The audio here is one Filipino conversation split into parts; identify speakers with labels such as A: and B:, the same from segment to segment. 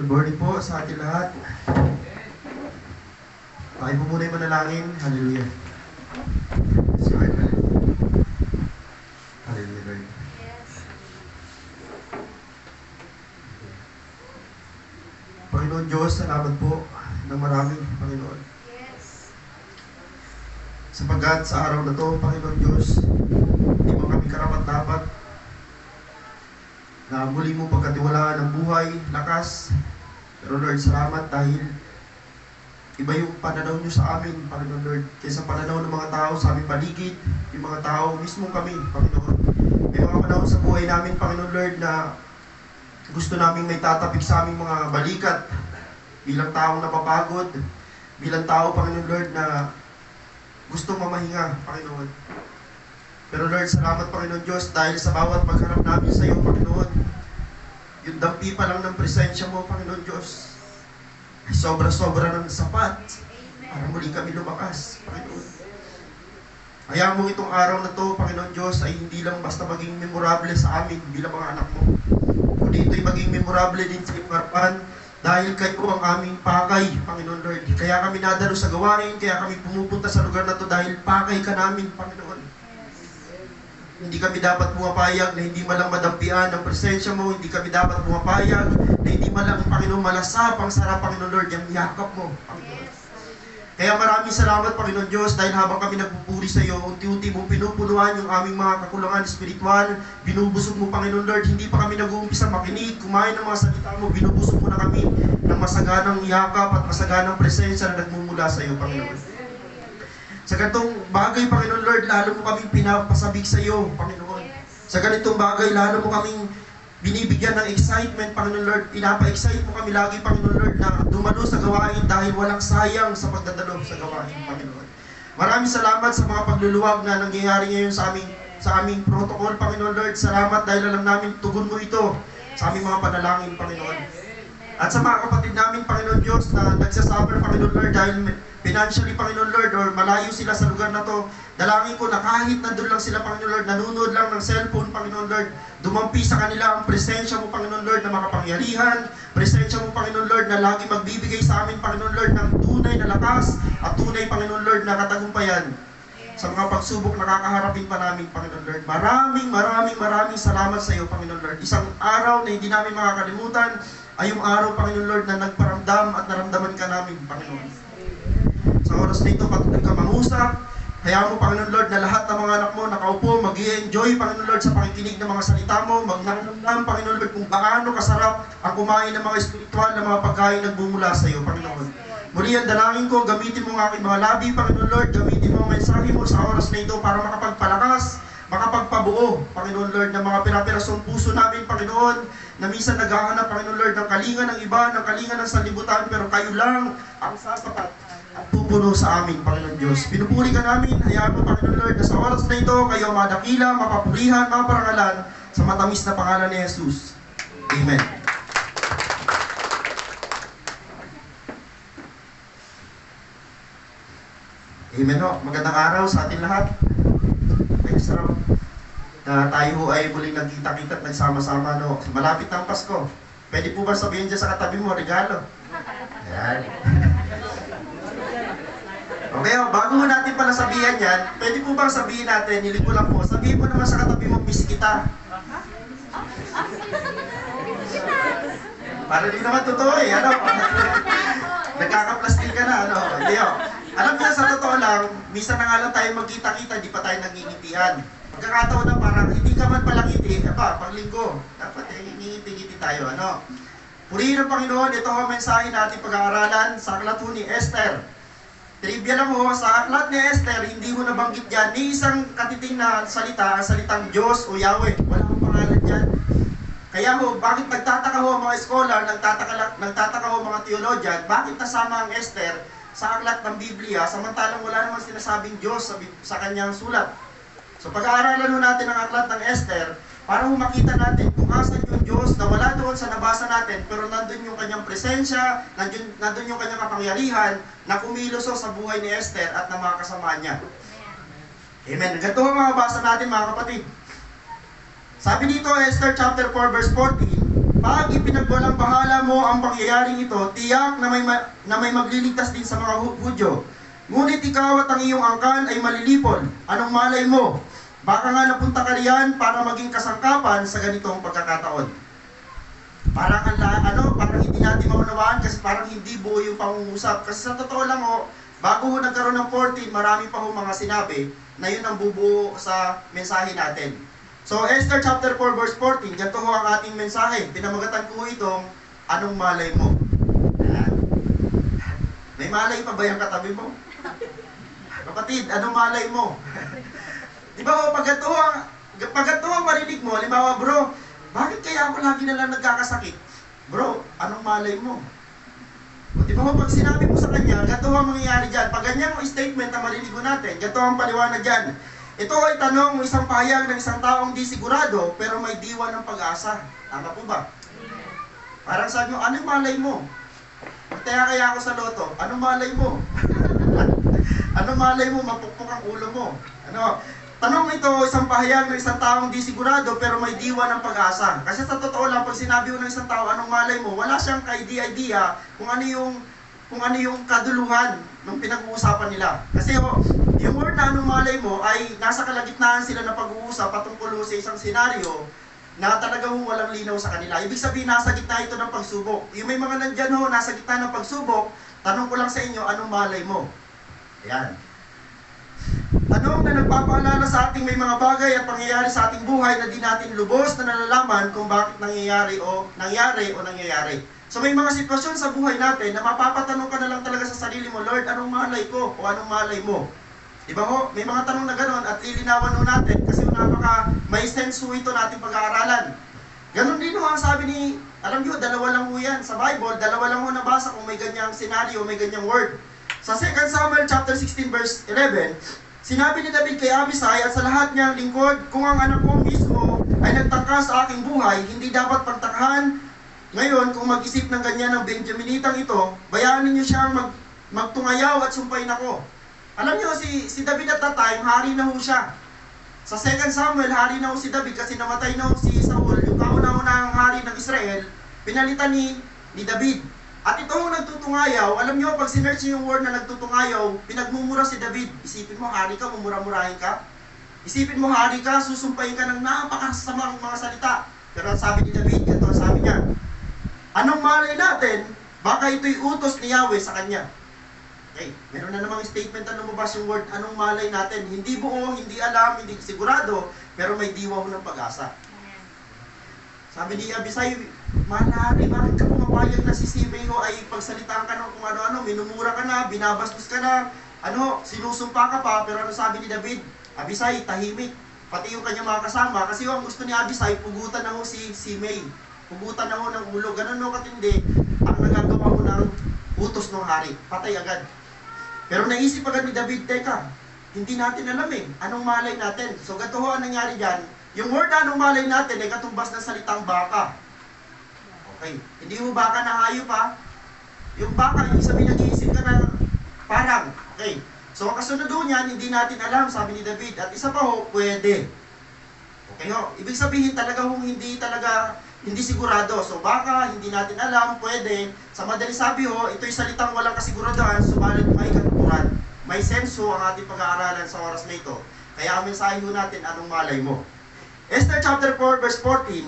A: Good morning po sa ating lahat. Tayo po muna yung manalangin. Hallelujah. Lord. Hallelujah, Lord. Panginoon Diyos, salamat po ng marami, Panginoon. Sapagkat sa araw na to, Panginoon Diyos, hindi mo kami karapat-dapat na muli mo pagkatiwalaan ng buhay, lakas. Pero Lord, salamat dahil iba yung pananaw nyo sa amin, Panginoon Lord, kaysa pananaw ng mga tao sa aming paligid, yung mga tao mismo kami, Panginoon. May mga panahon sa buhay namin, Panginoon Lord, na gusto namin may tatapik sa aming mga balikat bilang taong napapagod, bilang tao, Panginoon Lord, na gusto mamahinga, Panginoon. Pero Lord, salamat, Panginoon Diyos, dahil sa bawat pagharap namin sa iyo, Panginoon, yung dampi pa lang ng presensya mo, Panginoon Diyos, ay sobra-sobra ng sapat para muli kami lumakas, Panginoon. Hayaan mo itong araw na to, Panginoon Diyos, ay hindi lang basta maging memorable sa amin bilang mga anak mo, kundi ito'y maging memorable din sa iyong harapan dahil kayo ang aming pakay, Panginoon Lord. Kaya kami nadalo sa gawain, kaya kami pumupunta sa lugar na to dahil pakay ka namin, Panginoon. Hindi kami dapat pumapayag na hindi malang madampian ng presensya mo. Hindi kami dapat pumapayag na hindi malang, Panginoon, malasap ang sarap, Panginoon Lord, yung yakap mo, Panginoon. Kaya maraming salamat, Panginoon Diyos, dahil habang kami nagpupuri sa iyo, unti-unti mong pinupunuan yung aming mga kakulangan espiritual. Binubusog mo, Panginoon Lord, hindi pa kami nag-uumpisa makinig, kumain ng mga salita mo, binubusog mo na kami ng masaganang yakap at masaganang presensya na nagmumula sa iyo, Panginoon. Sa ganitong bagay, Panginoon Lord, lalo mo kaming pinapasabik sa iyo, Panginoon. Sa ganitong bagay, lalo mo kaming binibigyan ng excitement, Panginoon Lord. Pinapa-excite mo kami lagi, Panginoon Lord, na dumalo sa gawain dahil walang sayang sa pagdadalo sa gawain, Panginoon. Maraming salamat sa mga pagluluwag na nangyayari ngayon sa aming protocol, Panginoon Lord. Salamat dahil alam namin tugon mo ito sa aming mga panalangin, Panginoon. At sa mga kapatid namin, Panginoon Diyos, na nagsasuffer, Panginoon Lord, dahil financially, Panginoon Lord, or malayo sila sa lugar na to, dalangin ko na kahit nandun lang sila, Panginoon Lord, nanonood lang ng cellphone, Panginoon Lord, dumampi sa kanila ang presensya mo, Panginoon Lord, na makapangyarihan, presensya mo, Panginoon Lord, na lagi magbibigay sa amin, Panginoon Lord, ng tunay na lakas at tunay, Panginoon Lord, na katagumpayan sa mga pagsubok na kakaharapin pa namin, Panginoon Lord. Maraming salamat sa iyo, Panginoon Lord. Isang araw na hindi namin makakalimutan ay yung araw, Panginoon Lord, na nagparamdam at naramdaman ka namin, Panginoon. Sa oras na ito, patuloy ka mangusap. Hayaan mo, Panginoon Lord, na lahat ng mga anak mo nakaupo, mag-i-enjoy, Panginoon Lord, sa pakikinig ng mga salita mo, magnaramdam, Panginoon Lord, kung paano kasarap ang kumain ng mga espiritual na mga pagkain nagbumula sa iyo, Panginoon. Muli ang dalangin ko, gamitin mo ang aking mga labi, Panginoon Lord, gamitin mo ang mensahe mo sa oras na ito para makapagpalakas, makapagpabuo, Panginoon Lord, ng mga pirapirasong puso namin, Panginoon, na minsan naghahanap, Panginoon Lord, ng kalinga ng iba, ng kalinga ng sanlibutan, pero kayo lang ang sasapat at pupuno sa amin, Panginoon Diyos. Pinupuri ka namin, hayaan mo, Panginoon Lord, na sa oras na ito, kayo madakila, mapapulihan, maparangalan, sa matamis na pangalan ni Jesus. Amen. Amen ho. Magandang araw sa atin lahat. Thanks, Rob. Na tayo ay muling nagkita-kita at nagsama-sama, no? Malapit na ang Pasko. Pwede po ba sabihin dyan sa katabi mo, regalo? Ayan. Okay, bago mo natin pala sabihan yan, pwede po bang sabihin natin, nilig ko lang po, sabihin mo naman sa katabi mo, miss kita. Para di naman totoo eh, ano? Nagkakaplastil ka na, ano? Hindi o. Alam niyo, sa totoo lang, minsan na nga lang tayo magkita-kita, di pa tayo nangingitian. Pagkakataon na parang hindi ka man palang ngiti, paglinggo, dapat ngingiti-ngiti tayo, ano? Purihin ng Panginoon, ito ang mensahe natin pag-aaralan sa aklat ni Esther. Trivia lang mo, sa aklat ni Esther, hindi mo nabanggit dyan ni isang katiting na salita, salitang Diyos o Yahweh. Wala akong pangalan dyan. Kaya ho, bakit nagtataka ho ang mga scholar, nagtataka ho mga theologian, bakit nasama ang Esther sa aklat ng Biblia, samantalang wala namang sinasabing Diyos sa kanyang sulat. So pag-aaralan ho natin ang aklat ng Esther, para ho makita natin kung asan yung Diyos na wala doon sa nabasa natin, pero nandun yung kanyang presensya, nandun yung kanyang kapangyarihan na kumilos sa buhay ni Esther at ng mga kasama niya. Amen. Ganito ang mga basa natin, mga kapatid. Sabi dito, Esther chapter 4 verse 14, Pag ipinagwalang bahala mo ang pangyayaring ito, tiyak na may magliligtas din sa mga Hudyo. Ngunit ikaw at ang iyong angkan ay malilipol. Anong malay mo? Baka nga napunta ka riyan para maging kasangkapan sa ganitong pagkakataon. Parang hindi natin maunawaan kasi parang hindi buo yung pangungusap. Kasi sa totoo lang bago nagkaroon ng 14, marami pa mga sinabi na yun ang bubuo sa mensahe natin. So, Esther chapter 4 verse 14, ganito ang ating mensahe. Pinamagatan ko itong, anong malay mo? May malay pa ba yung katabi mo? Kapatid, anong malay mo? Di ba pag ito ang marinig mo, halimbawa, bro, bakit kaya ako lagi na lang nagkakasakit? Bro, anong malay mo? O, di ba pag sinabi mo sa kanya, ganito ang mangyayari dyan. Pag ganyan ang statement na marinig mo natin, ganito ang paliwanag dyan. Ito ay tanong mo isang pahayag ng isang taong di sigurado, pero may diwa ng pag-asa. Tama po ba? Parang sabi mo, anong malay mo? Kaya ako sa loto, anong malay mo? Anong malay mo, mapukpok ang ulo mo? Tanong ito, isang pahayag ng isang taong di sigurado pero may diwa ng pag-asa. Kasi sa totoo lang, pag sinabi mo ng isang tao, anong malay mo, wala siyang ka-idea kung ano yung kaduluhan ng pinag-uusapan nila. Kasi yung word na anong malay mo ay nasa kalagitnaan sila na pag-uusap patungkol sa isang senaryo na talagang walang linaw sa kanila. Ibig sabihin, nasa gitna ito ng pagsubok. Yung may mga nandyan nasa gitna ng pagsubok, tanong ko lang sa inyo, anong malay mo? Ayan. Tanong na nagpapaalala sa ating may mga bagay at pangyayari sa ating buhay na di natin lubos na nalalaman kung bakit nangyayari. So may mga sitwasyon sa buhay natin na mapapatanong ka na lang talaga sa sarili mo, Lord, anong malay ko o anong malay mo? Diba may mga tanong na gano'n at lilinawan natin kasi may sense ito natin pag-aaralan. Ganon din ang sabi ni, alam niyo, dalawa lang yan sa Bible, dalawa lang nabasa kung may ganyang senaryo, may ganyang word. Sa 2 Samuel chapter 16 verse 11, sinabi ni David kay Abisai at sa lahat niyang lingkod, kung ang anak ko mismo ay nagtangka sa aking buhay, hindi dapat pagtakhan. Ngayon, kung mag-isip ng ganyan ng Benjaminitang ito, bayaanin niyo siyang magtungayaw at sumpayin ako. Alam niyo, si David at that time, hari na siya. Sa 2 Samuel, hari na si David kasi namatay na si Saul, yung kauna-unahang hari ng Israel, pinalitan ni David. At ito ang nagtutungayaw, alam niyo, pag sinerch niyo yung word na nagtutungayaw, pinagmumura si David. Isipin mo, hari ka, mumura-murahin ka. Isipin mo, hari ka, susumpayin ka ng napakasamang mga salita. Pero sabi ni David, ito ang sabi niya, anong malay natin, baka ito'y utos ni Yahweh sa kanya. Okay, meron na namang statement na lumabas yung word, anong malay natin. Hindi buo, hindi alam, hindi sigurado, pero may diwa ng pag-asa. Sabi ni Abisai, manari, bakit ka pumapayag na si Simei ay pagsalitaan ka ng kung ano-ano, minumura ka na, binabastos ka na, sinusumpa ka pa, pero ano sabi ni David? Abisai, tahimik. Pati yung kanyang mga kasama, kasi ang gusto ni Abisai, pugutan na si Simei. Pugutan na ng ulo, ganun katindi, ang nagagawa mo ng utos ng hari. Patay agad. Pero naisip agad ni David, teka, hindi natin alam anong malay natin. So gato ang nangyari dyan, yung word na anong malay natin ay katumbas ng salitang baka. Okay, hindi mo baka na hayop ha. Yung baka, yung sabihin nag-iisip ka na parang. Okay, so ang kasunod niyan, hindi natin alam, sabi ni David. At isa pa pwede. Okay ibig sabihin talaga hindi sigurado. So baka, hindi natin alam, pwede. Sa madaling sabi ito'y salitang walang kasiguraduhan, subalit may katuturan. May senso ang ating pag-aaralan sa oras na ito. Kaya ang mensahe natin, anong malay mo? Esther chapter 4 verse 14,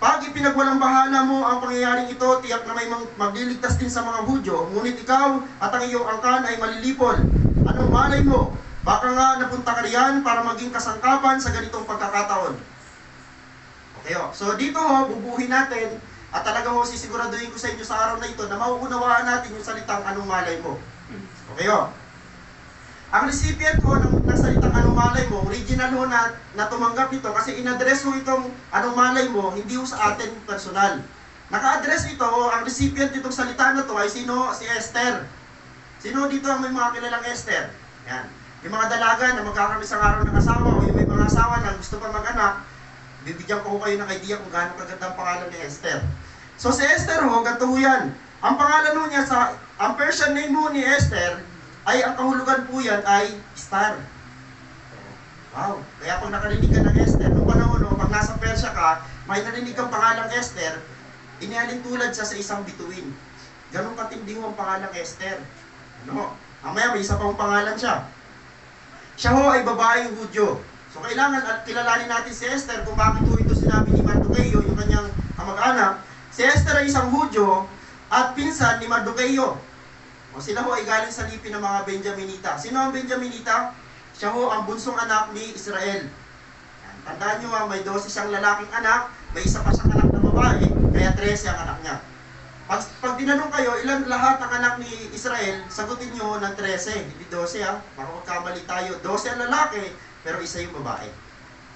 A: pag ipinagwalang bahala mo ang pangyayaring ito, tiyak na may magliligtas din sa mga Hudyo, ngunit ikaw at ang iyong angkan ay malilipol. Anong malay mo? Baka nga napunta ka riyan para maging kasangkapan sa ganitong pagkakataon. Okay so dito bubuhin natin at talaga sisiguraduhin ko sa inyo sa araw na ito na mauunawaan natin yung salitang anong malay mo. Okay ang recipient ng salitang anong malay mo, original na tumanggap ito kasi in-address itong anong malay mo, hindi sa atin personal. Naka-address ito, ang recipient itong salita na to ay sino? Si Esther. Sino dito ang may mga kilalang Esther? Yan. Yung mga dalaga na magkakaroon isang araw ng asawa o yung may mga asawa na gusto pa mag-anak, bibigyan ko kayo ng idea kung gaano kaganda ang pangalan ni Esther. So si Esther ganito yan. Ang pangalan niya ang Persian name ni Esther, ay ang kahulugan po yan ay star. Wow. Kaya pag nakarinig ka ng Esther, noong panahon, pag nasa Persia ka, may narinig kang pangalang Esther, inihalin tulad siya sa isang bituin. Ganun katindi ho ang pangalang Esther. Ano? Mamaya may isa pang pangalan siya. Siya ho ay babaeng Hudyo. So kailangan at kilalanin natin si Esther kung bakit ho ito sinabi ni Mardoqueo, yung kanyang kamag-anak. Si Esther ay isang Hudyo at pinsan ni Mardoqueo. O sila ho ay galing sa lipi ng mga Benjaminita. Sino ang Benjaminita? Siya ho ang bunsong anak ni Israel. Tandaan nyo may 12 siyang lalaking anak, may isa pa siyang anak na babae, kaya 13 ang anak niya. Pag tinanong kayo, ilan lahat ang anak ni Israel, sagutin nyo ng 13, hindi 12 baka magkamali tayo. 12 ang lalaki, pero isa yung babae.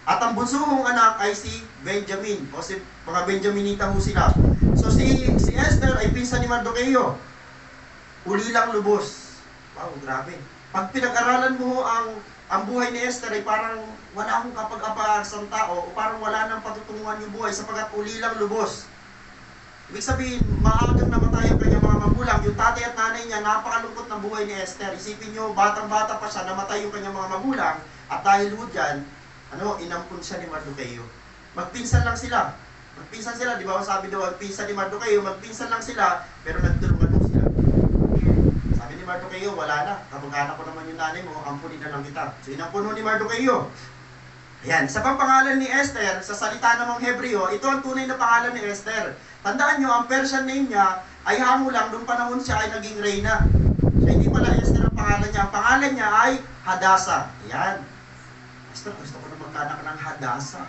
A: At ang bunsong anak ay si Benjamin, o si mga Benjaminita ho sila. So si Esther ay pinsan ni Mardoqueo. Ulilang lubos. Wow, grabe. Pag pinag-aralan mo ang buhay ni Esther ay parang wala akong kapag-apasang tao o parang wala nang patutunguhan yung buhay sapagkat ulilang lubos. Ibig sabihin, maagang namatay ang kanyang mga magulang. Yung tatay at nanay niya, napakalungkot ng buhay ni Esther. Isipin nyo, batang-bata pa siya, namatay yung kanyang mga magulang. At dahil ho dyan, inampun siya ni Mardoqueo. Magpinsan lang sila. Magpinsan sila, di ba sabi daw, magpinsan ni Mardoqueo, magpinsan lang sila, pero nagtulungan ho sila. Sabi ni Mardoqueo, wala na. Kapag-anak ko naman yung nanay mo, ampunin na lang kita. So inampun ho ni Mardoqueo. Ayan, sa pangalan ni Esther, sa salita namang Hebreo, ito ang tunay na pangalan ni Esther. Tandaan nyo, ang Persian name niya ay hango lang nung panahon siya ay naging reyna. So hindi pala Esther ang pangalan niya. Ang pangalan niya ay Hadasa. Ayan. Esther, gusto ko na magkanak ng Hadasa.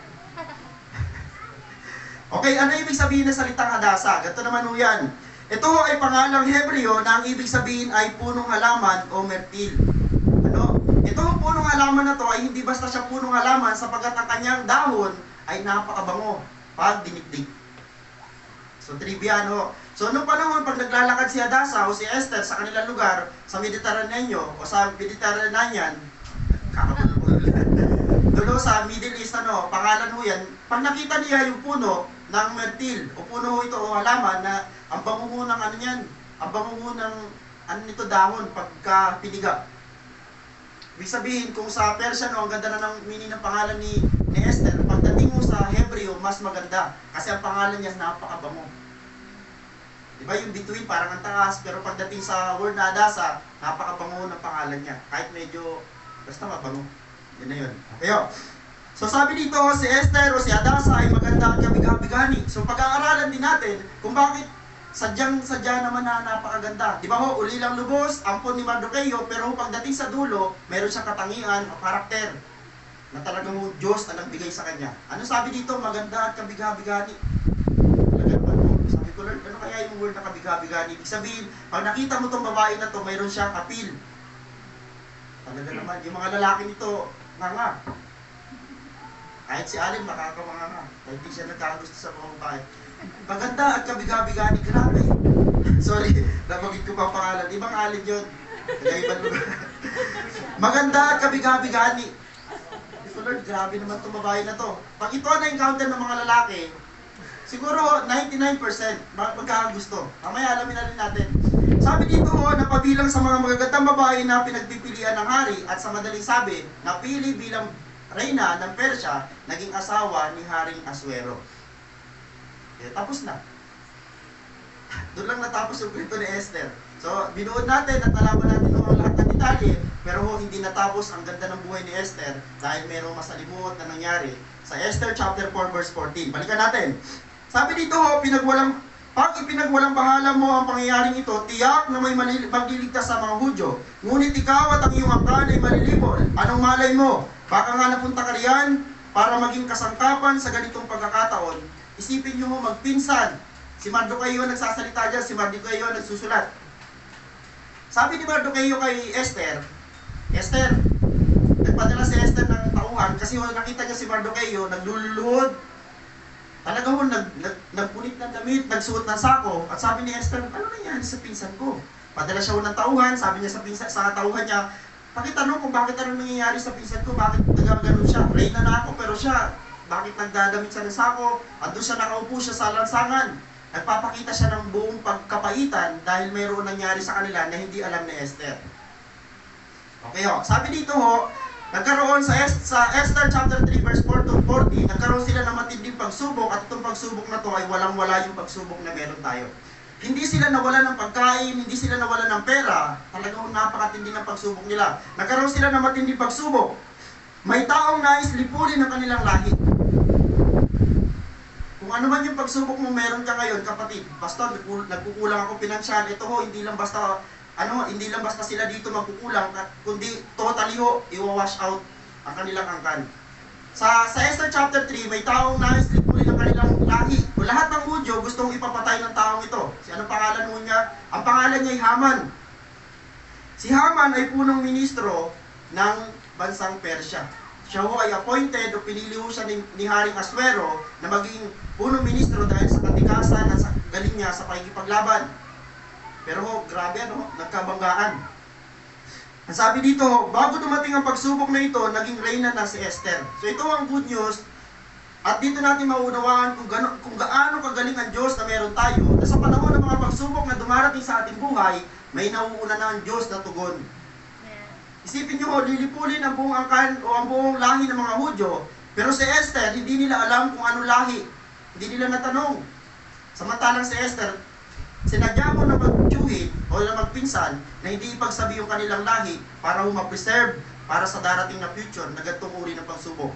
A: Okay, ano ibig sabihin ng salitang Hadasa? Ganito naman ho yan. Ito ay pangalang Hebreo na ang ibig sabihin ay punong halaman o mertil. Itong punong halaman na to ay hindi basta siya punong halaman sapagkat ang kanyang dahon ay napakabango pag dinikdik. So trivia So noong panahon pag naglalakad si Hadasa o si Esther sa kanilang lugar sa Mediterranean o sa Mediterranean, doon sa Middle East pangalan ho yan, pag nakita niya yung puno ng mertil o puno ito o halaman na ang bango ho ng ang bango ho ng nito dahon pagka piniga. Ibig sabihin, kung sa Persian ang ganda na ng meaning ng pangalan ni Esther, pagdating mo sa Hebreo, mas maganda. Kasi ang pangalan niya napakabango. Diba yung between parang ang taas, pero pagdating sa word na Hadasa, napakabango ng pangalan niya. Kahit medyo, basta mabango. Yun na yun. Okay, so sabi dito, si Esther o si Hadasa ay maganda at kabig-habigani. So pag-aaralan din natin kung bakit sadyang-sadya naman na napakaganda. Di ba ho, ulilang lubos, ampon ni Mardoqueo, pero pagdating sa dulo, meron siyang katangian o karakter na talagang Diyos na nagbigay sa kanya. Ano sabi dito? Maganda at kabig-habigani. Sabi ko, Lord, ano kaya yung word na kabig-habigani? Ibig sabihin, pag nakita mo itong babae na to, mayroon siyang appeal. Talaga naman, yung mga lalaki nito, nga. Kahit si Alin, makakamanga nga. Kahit di siya nagkagusto sa mga babae. Maganda at kabig-habigani, grabe. Sorry, nabagit ko pa pangalan. Ibang Alin yun. Nag-ibang lugar. Maganda at kabig-habigani. Lord, grabe naman itong babae na to. Pag ito na-encounter ng mga lalaki, siguro 99% magkakagusto. Mamaya alamin na rin natin. Sabi dito napabilang sa mga magagandang babae na pinagpipilian ng hari at sa madaling sabi, napili bilang reyna ng Persya, naging asawa ni Haring Asuero. Tapos na. Doon lang natapos yung kwento ni Esther. So, binuod natin at nalaman natin ng lahat ng detalye, pero hindi natapos ang ganda ng buhay ni Esther dahil mayroong masalimuot na nangyari sa Esther chapter 4 verse 14. Balikan natin. Sabi dito pag ipinagwalang bahala mo ang pangyayaring ito, tiyak na may magliligtas sa mga Hudyo. Ngunit ikaw at ang iyong angkan ay malilibol. Anong malay mo? Baka nga napunta ka riyan para maging kasangkapan sa ganitong pagkakataon. Isipin nyo magpinsan. Si Mardoqueo nagsasalita dyan, si Mardoqueo nagsusulat. Sabi ni Mardoqueo kay Esther, nagpadala si Esther ng tauhan kasi nakita niya si Mardoqueo, nagluluhod. Talaga nagpunit ng damit, nagsuot ng sako. At sabi ni Esther, ano nangyari sa pinsan ko? Padala siya ng tauhan, sabi niya sa tauhan niya, pakitanong kung bakit nangyayari sa pinsan ko, bakit nagaganon siya? Reyna na ako, pero siya, bakit nagdadamit siya ng sako? At doon siya nakaupo siya sa lansangan. Nagpapakita siya ng buong pagkapaitan dahil mayroon nangyari sa kanila na hindi alam ni Esther. Okay sabi dito Nagkaroon sa Esther chapter 3 verse 4 to 40, nagkaroon sila ng matinding pagsubok at itong pagsubok na to ay walang-wala yung pagsubok na meron tayo. Hindi sila nawala ng pagkain, hindi sila nawala ng pera, talagang napakatindi ng pagsubok nila. Nagkaroon sila ng matinding pagsubok. May taong nais lipulin ang kanilang lahi. Kung ano man yung pagsubok mo meron ka ngayon, kapatid, pastor, nagkukulang ako pinansyal, ito ho, hindi lang basta sila dito magkukulang, kundi totally ho, i-wash out ang kanilang angkan. Sa Esther chapter 3, may taong nais lipulin ang kanilang lahi. O lahat ng Hudyo gustong ipapatay ng taong ito. Anong pangalan mo niya? Ang pangalan niya ay Haman. Si Haman ay punong ministro ng bansang Persya. Siya ho ay appointed o pinili ho siya ni Haring Aswero na maging punong ministro dahil sa katikasan at sa galing niya sa pakikipaglaban. Pero ho, grabe nagkabanggaan. Ang sabi dito, bago dumating ang pagsubok na ito, naging reyna na si Esther. So ito ang good news. At dito natin maunawaan kung gaano kagaling ang Diyos na meron tayo. Na sa panahon ng mga pagsubok na dumarating sa ating buhay, may nauuna na ang Diyos na tugon. Isipin nyo, lilipulin ang buong angkan o ang buong lahi ng mga Hudyo. Pero si Esther, hindi nila alam kung ano lahi. Hindi nila natanong. Samantalang si Esther, sinadya mo na magtiyuhin o na magpinsan na hindi ipagsabi yung kanilang lahi para ma-preserve para sa darating na future na ganitong uri ng pagsubok.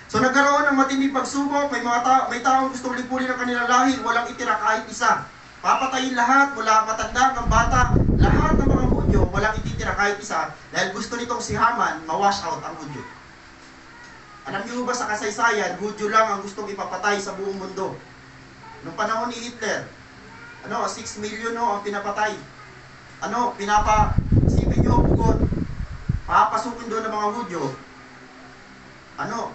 A: So nagkaroon ng matinding pagsubok, may taong gustong lipulin ang kanilang lahi, walang itira kahit isa. Papatayin lahat, mula matanda hanggang bata, lahat ng mga Hudyo, walang ititira kahit isa dahil gusto nitong si Haman ma-wash out ang Hudyo. Alam niyo ba sa kasaysayan, Hudyo lang ang gustong ipapatay sa buong mundo. Noong panahon ni Hitler, 6 million ang pinapatay. Isipin nyo, bukod, papasukin doon ng mga Hudyo,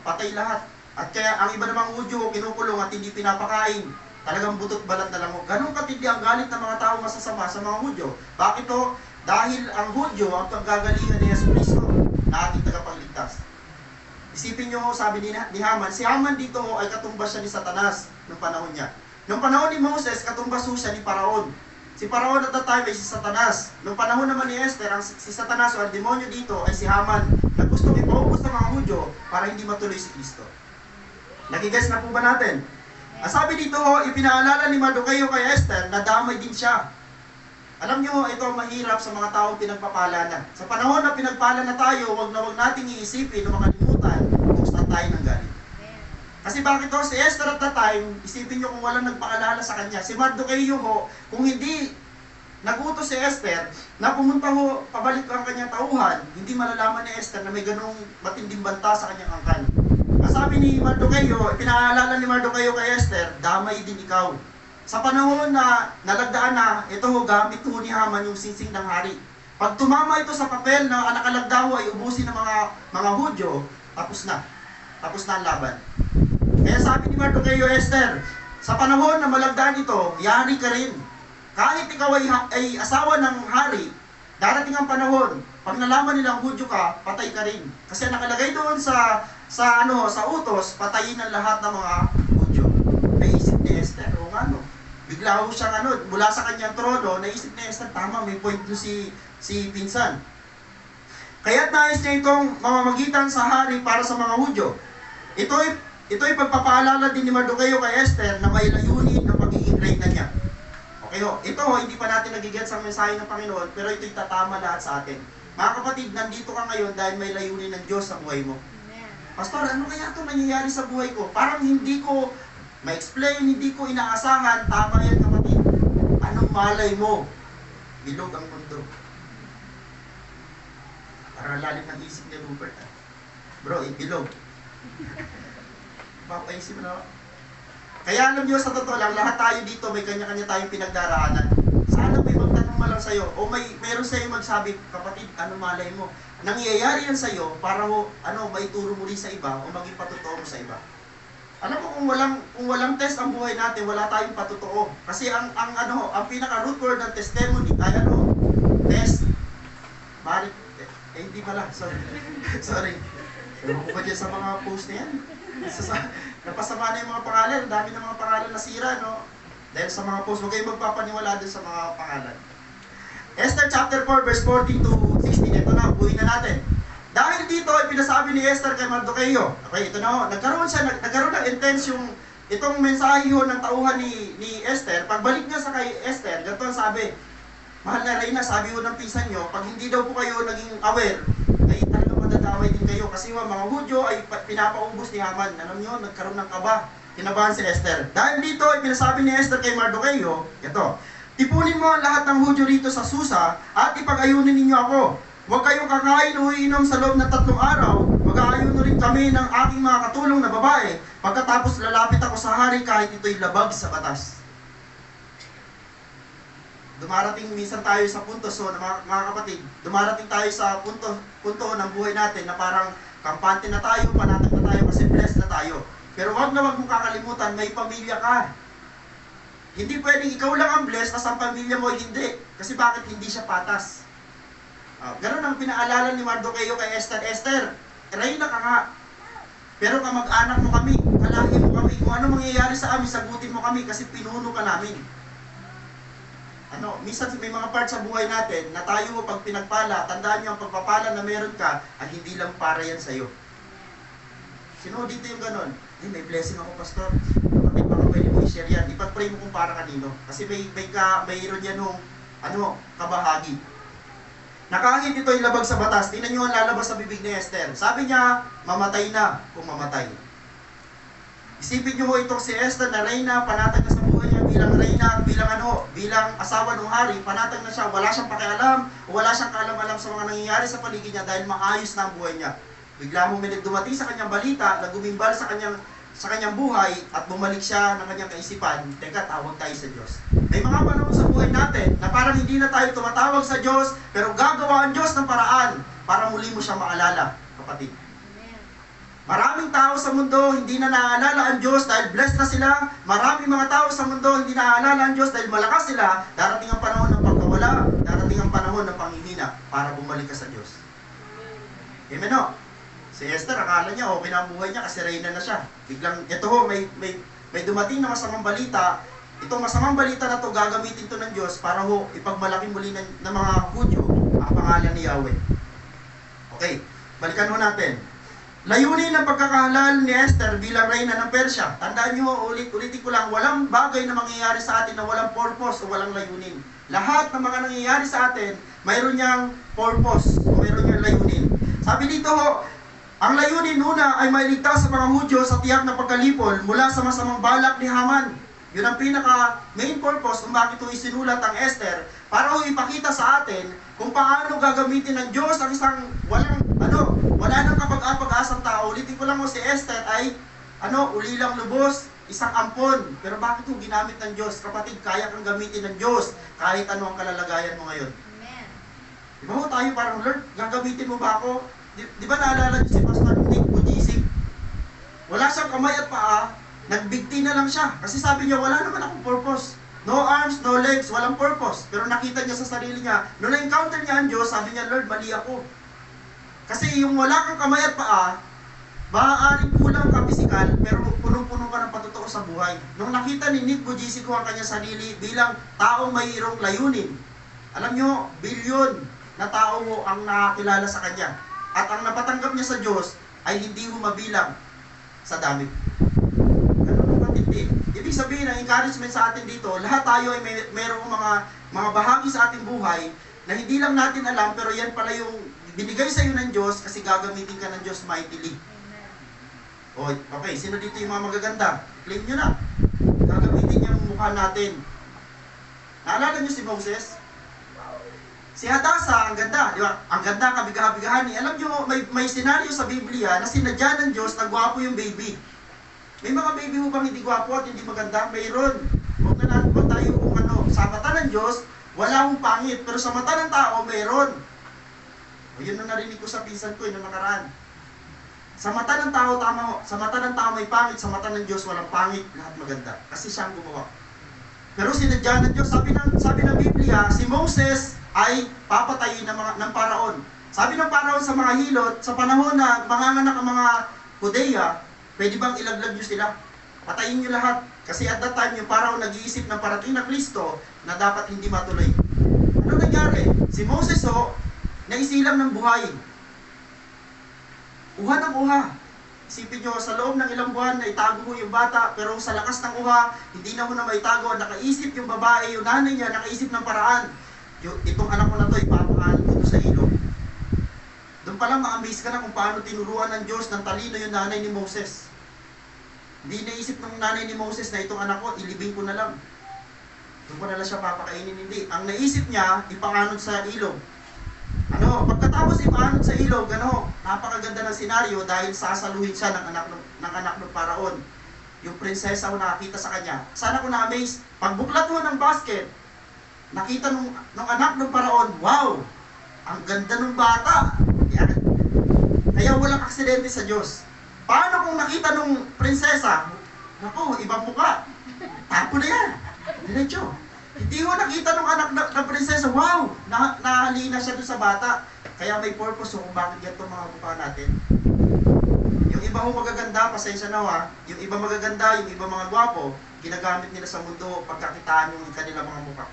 A: patay lahat. At kaya ang iba namang Hudyo, kinukulong at hindi pinapakain. Talagang butot balat na lang. Ganun katindi ang galit ng mga tao masasama sa mga Hudyo. Bakit to? Dahil ang Hudyo ang panggagalingan ni Yesu Cristo na ating tagapagligtas. Isipin nyo, sabi ni Haman, si Haman dito ay katumbas siya ni Satanas noong panahon niya. Noong panahon ni Moses, katumbas siya ni Paraon. Si Paraon at that time ay si Satanas. Noong panahon naman ni Esther, si Satanas o ang demonyo dito ay si Haman na gustong ipaubos ng mga Hudyo para hindi matuloy si Kristo. Nagigess na po ba natin? Ang sabi dito, ipinaalala ni Mardoqueo kay Esther na damay din siya. Alam nyo, ito mahirap sa mga taong pinagpapala na. Sa panahon na pinagpala na tayo, wag nating iisipin o makalimutan kung saan tayo nanggaling. Kasi bakit to? Si Esther at that time, isipin nyo kung walang nagpaalala sa kanya. Si Mardoqueo kung hindi nagutos si Esther na pumunta pabalik ang kanyang tauhan, hindi malalaman ni Esther na may ganong matinding banta sa kanyang angkan. Sabi ni Mardoqueo, pinaalala ni Mardoqueo kay Esther, damay din ikaw. Sa panahon na nalagdaan na, ito gamit ni Haman yung singsing ng hari. Pag tumama ito sa papel na nakalagdaho ay ubusin ng mga Hudyo, tapos na. Tapos na ang laban. Kaya sabi ni Mardoqueo, Esther, sa panahon na malagdaan ito, yari ka rin. Kahit ikaw ay asawa ng hari, darating ang panahon, pag nalaman nilang Hudyo ka, patay ka rin. Kasi nakalagay doon sa utos, patayin ang lahat ng mga Hudyo. Naisip ni Esther, bigla siyang mula sa kanyang trono, naisip ni Esther, tama, may point doon si pinsan. Kaya't nais niya itong mamamagitan sa hari para sa mga Hudyo. Ito'y pagpapaalala din ni Mardoqueo kay Esther na may layunin ng pagiging reyna niya. Okay hindi pa natin nagigets ang mensahe ng Panginoon, pero ito'y tatama lahat sa atin. Mga kapatid, nandito ka ngayon dahil may layunin ng Diyos sa buhay mo. Pastor, ano kaya ito nangyayari sa buhay ko? Parang hindi ko ma-explain, hindi ko inaasahan. Tama yan, kapatid. Anong malay mo? Bilog ang mundo. Parang lalim ng isip ni Rupert. Bro, bilog. Papaisip na. Kaya alam nyo, sa totoo lang, lahat tayo dito, may kanya-kanya tayong pinagdaraanan. Sana may magtanong man lang sa'yo, o mayroon sa'yo magsabi, kapatid, ano malay mo? Nangyayari yan sa'yo para maituro mo rin sa iba o maging patotoo mo sa iba. Alam mo, kung walang test ang buhay natin, wala tayong patotoo. Kasi ang pinaka-root word ng testimony ay test. Hindi pala, sorry. Sorry. Ewan ko ba dyan sa mga post na yan? Napasama na yung mga pangalan, ang dami ng mga pangalan nasira, Dahil sa mga post, huwag kayong magpapaniwala din sa mga pangalan. Esther chapter 4 verse 14 to 16, ito na, buuin na natin. Dahil dito ay pinasabi ni Esther kay Mardoqueo. Okay, ito na, nagkaroon ng intense itong mensahe ng tauhan ni Esther. Pagbalik niya sa kay Esther, ganito ang sabi, mahal na Reyna, sabi ng pinsan nyo, pag hindi daw po kayo naging aware, ay talagang madadaway din kayo. Kasi mga Hudyo ay pinapaubos ni Haman. Alam nyo, nagkaroon ng kaba. Kinabahan si Esther. Dahil dito ay pinasabi ni Esther kay Mardoqueo, ito, tipunin mo ang lahat ng Hudyo rito sa Susa at ipag-ayunin ninyo ako. Huwag kayong kakain o iinom sa loob ng 3 araw. Mag-aayuno rin kami ng aking mga katulong na babae. Pagkatapos lalapit ako sa hari kahit ito'y labag sa batas. Dumarating minsan tayo sa punto, mga kapatid, dumarating tayo sa punto ng buhay natin na parang kampante na tayo, panatag na tayo kasi blessed na tayo. Pero wag mong kakalimutan, may pamilya ka. Hindi pwedeng ikaw lang ang blessed, tas ang pamilya mo hindi. Kasi bakit hindi siya patas? Ganun ang pinaalala ni Mardoqueo kay Esther. Esther, Reyna ka nga. Pero kamag-anak mo kami, kalahi mo kami. Kung ano mangyayari sa amin, sagutin mo kami kasi pinuno ka namin. Minsan may mga part sa buhay natin na tayo pag pinagpala, tandaan nyo ang pagpapala na meron ka ay hindi lang para yan sa'yo. Sino dito yung ganun? May blessing ako, pastor. Kapatid, baka pwede mo i-share yan. Ipag-pray mo kung para kanino. Kasi mayroon yan kabahagi. Na kahit ito'y labag sa batas, tingnan nyo ang lalabas sa bibig ni Esther. Sabi niya, mamatay na kung mamatay. Isipin nyo itong si Esther na Reyna, panatag na sa buhay niya bilang Reyna, bilang asawa ng hari, panatag na siya, wala siyang pakialam, wala siyang kaalam-alam sa mga nangyayari sa paligid niya dahil maayos na ang buhay niya. Bigla mo dumating sa kanyang balita na gumimbal sa kanyang buhay at bumalik siya ng kanyang kaisipan, teka, tawag tayo sa Diyos. May mga panahon sa buhay natin na parang hindi na tayo tumatawag sa Diyos, pero gagawa ang Diyos ng paraan para muli mo siya maalala, kapatid. Maraming tao sa mundo hindi na naaalala ang Diyos dahil blessed na sila. Maraming mga tao sa mundo hindi naaalala ang Diyos dahil malakas sila. Darating ang panahon ng pagkawala, darating ang panahon ng panghihina para bumalik ka sa Diyos. Amen o? Si Esther, akala niya, okay na ang buhay niya kasi Reyna na siya. Biglang, may dumating na masamang balita. Itong masamang balita na to gagamitin to ng Diyos para ipagmalaki muli ng mga Hudyo ang pangalan ni Yahweh. Okay, balikan natin. Layunin ng pagkakahalal ni Esther bilang Reyna ng Persya. Tandaan nyo, ulitin ko lang, walang bagay na mangyayari sa atin na walang purpose o walang layunin. Lahat ng mga nangyayari sa atin, mayroon niyang purpose o mayroon niyang layunin. Sabi dito, ang layunin una ay mailigtas sa mga Hudyo sa tiyak na pagkalipol mula sa masamang balak ni Haman. Yun ang pinaka-main purpose kung bakit ito isinulat ang Esther para ipakita sa atin kung paano gagamitin ng Diyos ang isang wala nang kapag-apag-asang tao. Ulitin ko lang si Esther ay ulilang lubos, isang ampon. Pero bakit ginamit ng Diyos? Kapatid, kaya kang gamitin ng Diyos kahit ano ang kalalagayan mo ngayon.
B: Amen.
A: Diba tayo parang, Lord, gagamitin mo ba ako? Di ba naalala niyo si Pastor Nick Bujisik? Wala siyang kamay at paa, nagbigti na lang siya. Kasi sabi niya, wala naman akong purpose. No arms, no legs, walang purpose. Pero nakita niya sa sarili niya, nung na-encounter niya ang Diyos, sabi niya, Lord, mali ako. Kasi yung wala kang kamay at paa, maaaring kulang ka pisikal, pero punong-puno ka ng patutuo sa buhay. Nung nakita ni Nick Bujisik ang kanyang sarili bilang taong mayroong layunin, alam niyo, bilyon na tao ang nakakilala sa kanya. At ang napatanggap niya sa Diyos ay hindi mabilang sa dami. Ganun ang matindi. Ibig sabihin, ang encouragement sa atin dito, lahat tayo ay mayroong mga bahagi sa ating buhay na hindi lang natin alam, pero yan pala yung binigay sa iyo ng Diyos kasi gagamitin ka ng Diyos mightily. Okay, sino dito yung mga magaganda? Claim nyo na. Gagamitin niya ang mukha natin. Naalala niyo si Moses? Si Hadasa, ang ganda, di ba? Ang ganda, kabigahan-bigahan. Alam nyo, may senaryo sa Biblia na sinadya ng Diyos na gwapo yung baby. May mga baby mo bang hindi gwapo at hindi maganda? Mayroon. Huwag tayo sa mata ng Diyos, wala hong pangit. Pero sa mata ng tao, mayroon. Yun na narinig ko sa pinsan ko, yun na nakaraan. Sa mata ng tao, sa mata ng tao may pangit, sa mata ng Diyos walang pangit, lahat maganda. Kasi siya ang gumawa. Pero sinadya ng Diyos, sabi ng Biblia, si Moses ay papatayin ng Paraon. Sabi ng Paraon sa mga hilot, sa panahon na manganganak ang mga Hudeya, pwede bang ilaglag nyo sila? Patayin nyo lahat. Kasi at that time, yung Paraon nag-iisip ng parating na Kristo na dapat hindi matuloy. Ano nangyari? Si Moses naisilang ng buhay. Uha ng uha. Isipin nyo, sa loob ng ilang buwan na itago mo yung bata, pero sa lakas ng uha, hindi na mo na maitago. Nakaisip yung babae, yung nanay niya, nakaisip ng paraan. Itong anak ko na to, ipapakain ko to sa ilog. Doon pa lang ma-amaze ka na kung paano tinuruan ng Diyos ng talino yung nanay ni Moses. Hindi naisip ng nanay ni Moses na itong anak ko, ilibing ko na lang. Doon ko na lang siya papakainin, hindi. Ang naisip niya, ipanganod sa ilog. Pagkatapos ipanganod sa ilog, napakaganda ng senaryo dahil sasaluhin siya ng anak ng Paraon. Yung prinsesa ko nakakita sa kanya. Sana ko na-amaze. Pagbuklat mo ng basket, nakita nung anak ng Paraon, wow! Ang ganda ng bata! Yan. Kaya walang aksidente sa Diyos. Paano kung nakita nung prinsesa, naku, ibang muka, tapo na yan. Diretso. Hindi mo nakita nung anak ng prinsesa, wow! Nahalina siya doon sa bata. Kaya may purpose kung bakit ganito mga mukha natin. Yung iba ho magaganda, pasensya na ha, yung iba magaganda, yung iba mga gwapo, ginagamit nila sa mundo pagkakitaan yung kanila mga mukha.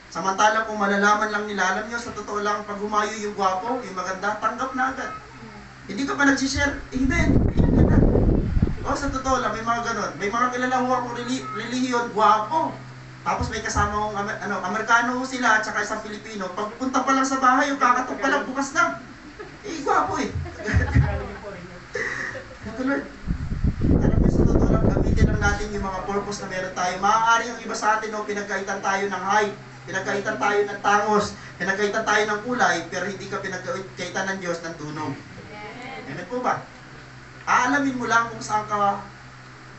A: Samantalang kung malalaman lang nila, alam nyo, sa totoo lang, pag humayo yung gwapo, yung maganda, tanggap na agad. Hindi ka pa nagsishare, amen. Sa totoo lang, may mga ganon. May mga kilala ho akong relihiyon, gwapo. Tapos may kasama kong Amerikano sila at saka isang Pilipino. Pagpunta pa lang sa bahay, yung kakatok pa lang, bukas na. Gwapo eh. Lord, alam nyo, sa totoo lang, gamitin lang natin yung mga purpose na meron tayo. Maaari yung iba sa atin, pinagkaitan tayo ng height. Pinagkaitan tayo ng tangos, pinagkaitan tayo ng kulay, pero hindi ka pinagkaitan ng Diyos ng tunog. Amen po ba? Aalamin mo lang kung saan ka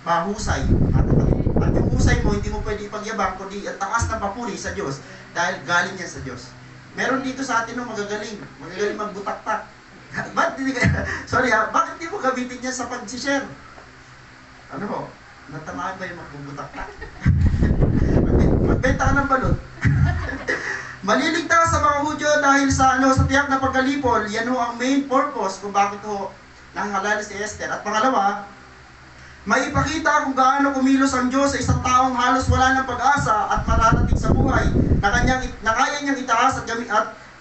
A: mahusay. At yung husay mo, hindi mo pwede ipagyabang, kundi ang taas na papuri sa Diyos, dahil galing yan sa Diyos. Meron dito sa atin magagaling magbutaktak. Bakit hindi mo gamitin yan sa pag-share? Natamaan ba yung magbubutaktak? Magbenta ka ng balot. Maliligtas sa mga Hudyo dahil sa tiyak na pagkalipol, yan ang main purpose kung bakit nanghalali si Esther. At pangalawa, maipakita kung gaano kumilos ang Diyos sa isang taong halos wala ng pag-asa at mararating sa buhay na kaya niyang itaas at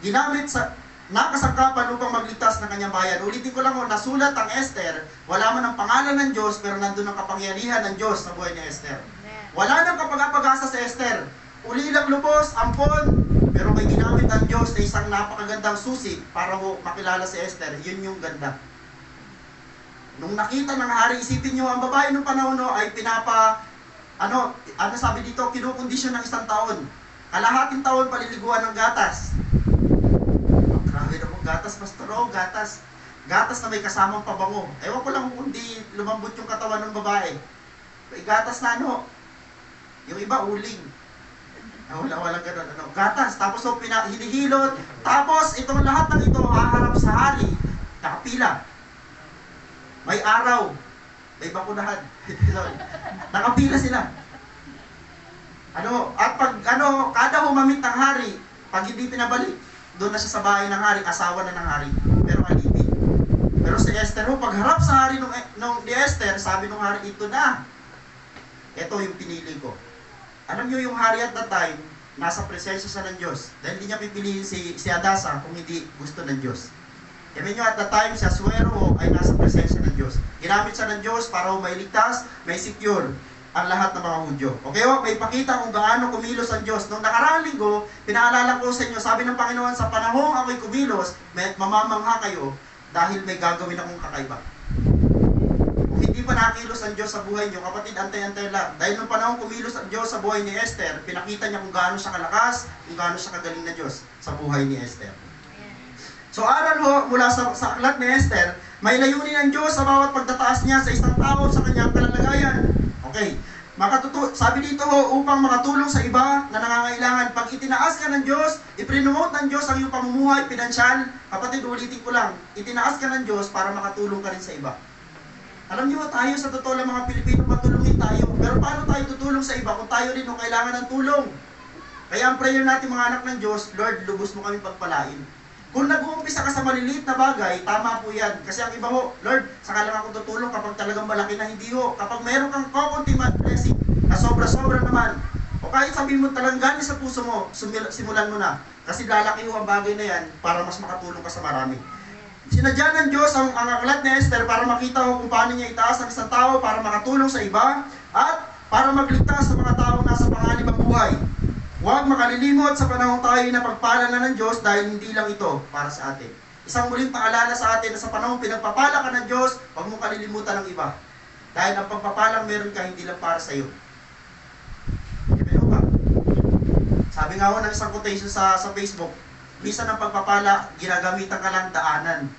A: ginamit sa nakasangkapan upang magligtas ng kanyang bayan. Ulitin ko lang nasulat ang Esther, wala man ang pangalan ng Diyos, pero nandun ang kapangyarihan ng Diyos sa buhay ni Esther. Wala nang kapag-asa sa Esther. Ulilang lubos, ampon, pero may ginamit ang Diyos na isang napakagandang susi para makilala si Esther. Yun yung ganda. Nung nakita ng hari, isipin nyo, ang babae nung panahon ay sabi dito, kinukondisyon ng isang taon. Kalahating taon paliliguan ng gatas. Grabe na mong gatas, pastor. Gatas. Gatas na may kasamang pabango. Ewan ko lang kung hindi lumambot yung katawan ng babae. May gatas na yung iba uling. Walang ganun. Gatas. Tapos hinihilot. Tapos itong lahat ng ito haharap sa hari. Nakapila. May araw. May bakunahan. Nakapila sila. At pag kada humamit ng hari, pag hindi pinabalik, doon na siya sa bahay ng hari, asawa na ng hari. Pero alipin. Pero si Esther, pagharap sa hari nung di Esther, sabi nung hari, ito na. Ito yung pinili ko. Alam nyo yung hari at that time, nasa presensya siya ng Diyos. Dahil hindi niya pipiliin si Adasa kung hindi gusto ng Diyos. Amen nyo, at that time, si Asuero ay nasa presensya ng Diyos. Ginamit siya ng Diyos para may ligtas, may secure ang lahat ng mga Hudyo. Okay, may pakita kung gaano kumilos ang Diyos. Nung nakaraang linggo, pinaalala ko sa inyo, sabi ng Panginoon, sa panahong ako'y kumilos, mamamangha kayo dahil may gagawin akong kakaiba. Kung hindi pa nakilos ang Diyos sa buhay niyo, kapatid, antay-antay lang. Dahil nung panahong kumilos ang Diyos sa buhay ni Esther, pinakita niya kung gaano siya kalakas, kung gaano siya kagaling na Diyos sa buhay ni Esther. So aral mula sa aklat ni Esther, may layunin ng Diyos sa bawat pagtataas niya sa isang tao sa kanyang kalalagayan. Okay, sabi dito upang makatulong sa iba na nangangailangan. Pag itinaas ka ng Diyos, iprinomote ng Diyos ang iyong pamumuhay, pinansyal, kapatid, ulitin ko lang, itinaas ka ng Diyos para makatulong ka rin sa iba. Alam niyo, tayo sa totoo lang mga Pilipino, matulungin tayo. Pero paano tayo tutulong sa iba kung tayo rin kailangan ng tulong? Kaya ang prayer natin mga anak ng Diyos, Lord, lubos mo kami pagpalain. Kung nag-uumpisa ka sa maliliit na bagay, tama po yan. Kasi ang iba Lord, saka lang ako tutulong kapag talagang malaki na hindi Kapag mayroon kang konting blessing na sobra-sobra naman, o kahit sabihin mo talagang galing sa puso mo, simulan mo na. Kasi lalaki ang bagay na yan para mas makatulong ka sa marami. Sinadya ng Diyos ang aklat ni Esther para makita kung paano niya itaas ang isang tao para makatulong sa iba at para magligtas sa mga taong nasa panganib ang buhay. Huwag makalilimot sa panahon tayo na pagpala na ng Diyos dahil hindi lang ito para sa atin. Isang muling paalala sa atin na sa panahon pinagpapala ka ng Diyos, huwag mong kalilimutan ng iba. Dahil ang pagpapalang meron ka hindi lang para sa iyo. Sabi nga ako ng isang quotation sa Facebook, minsan ang pagpapala, ginagamitan ka lang daanan.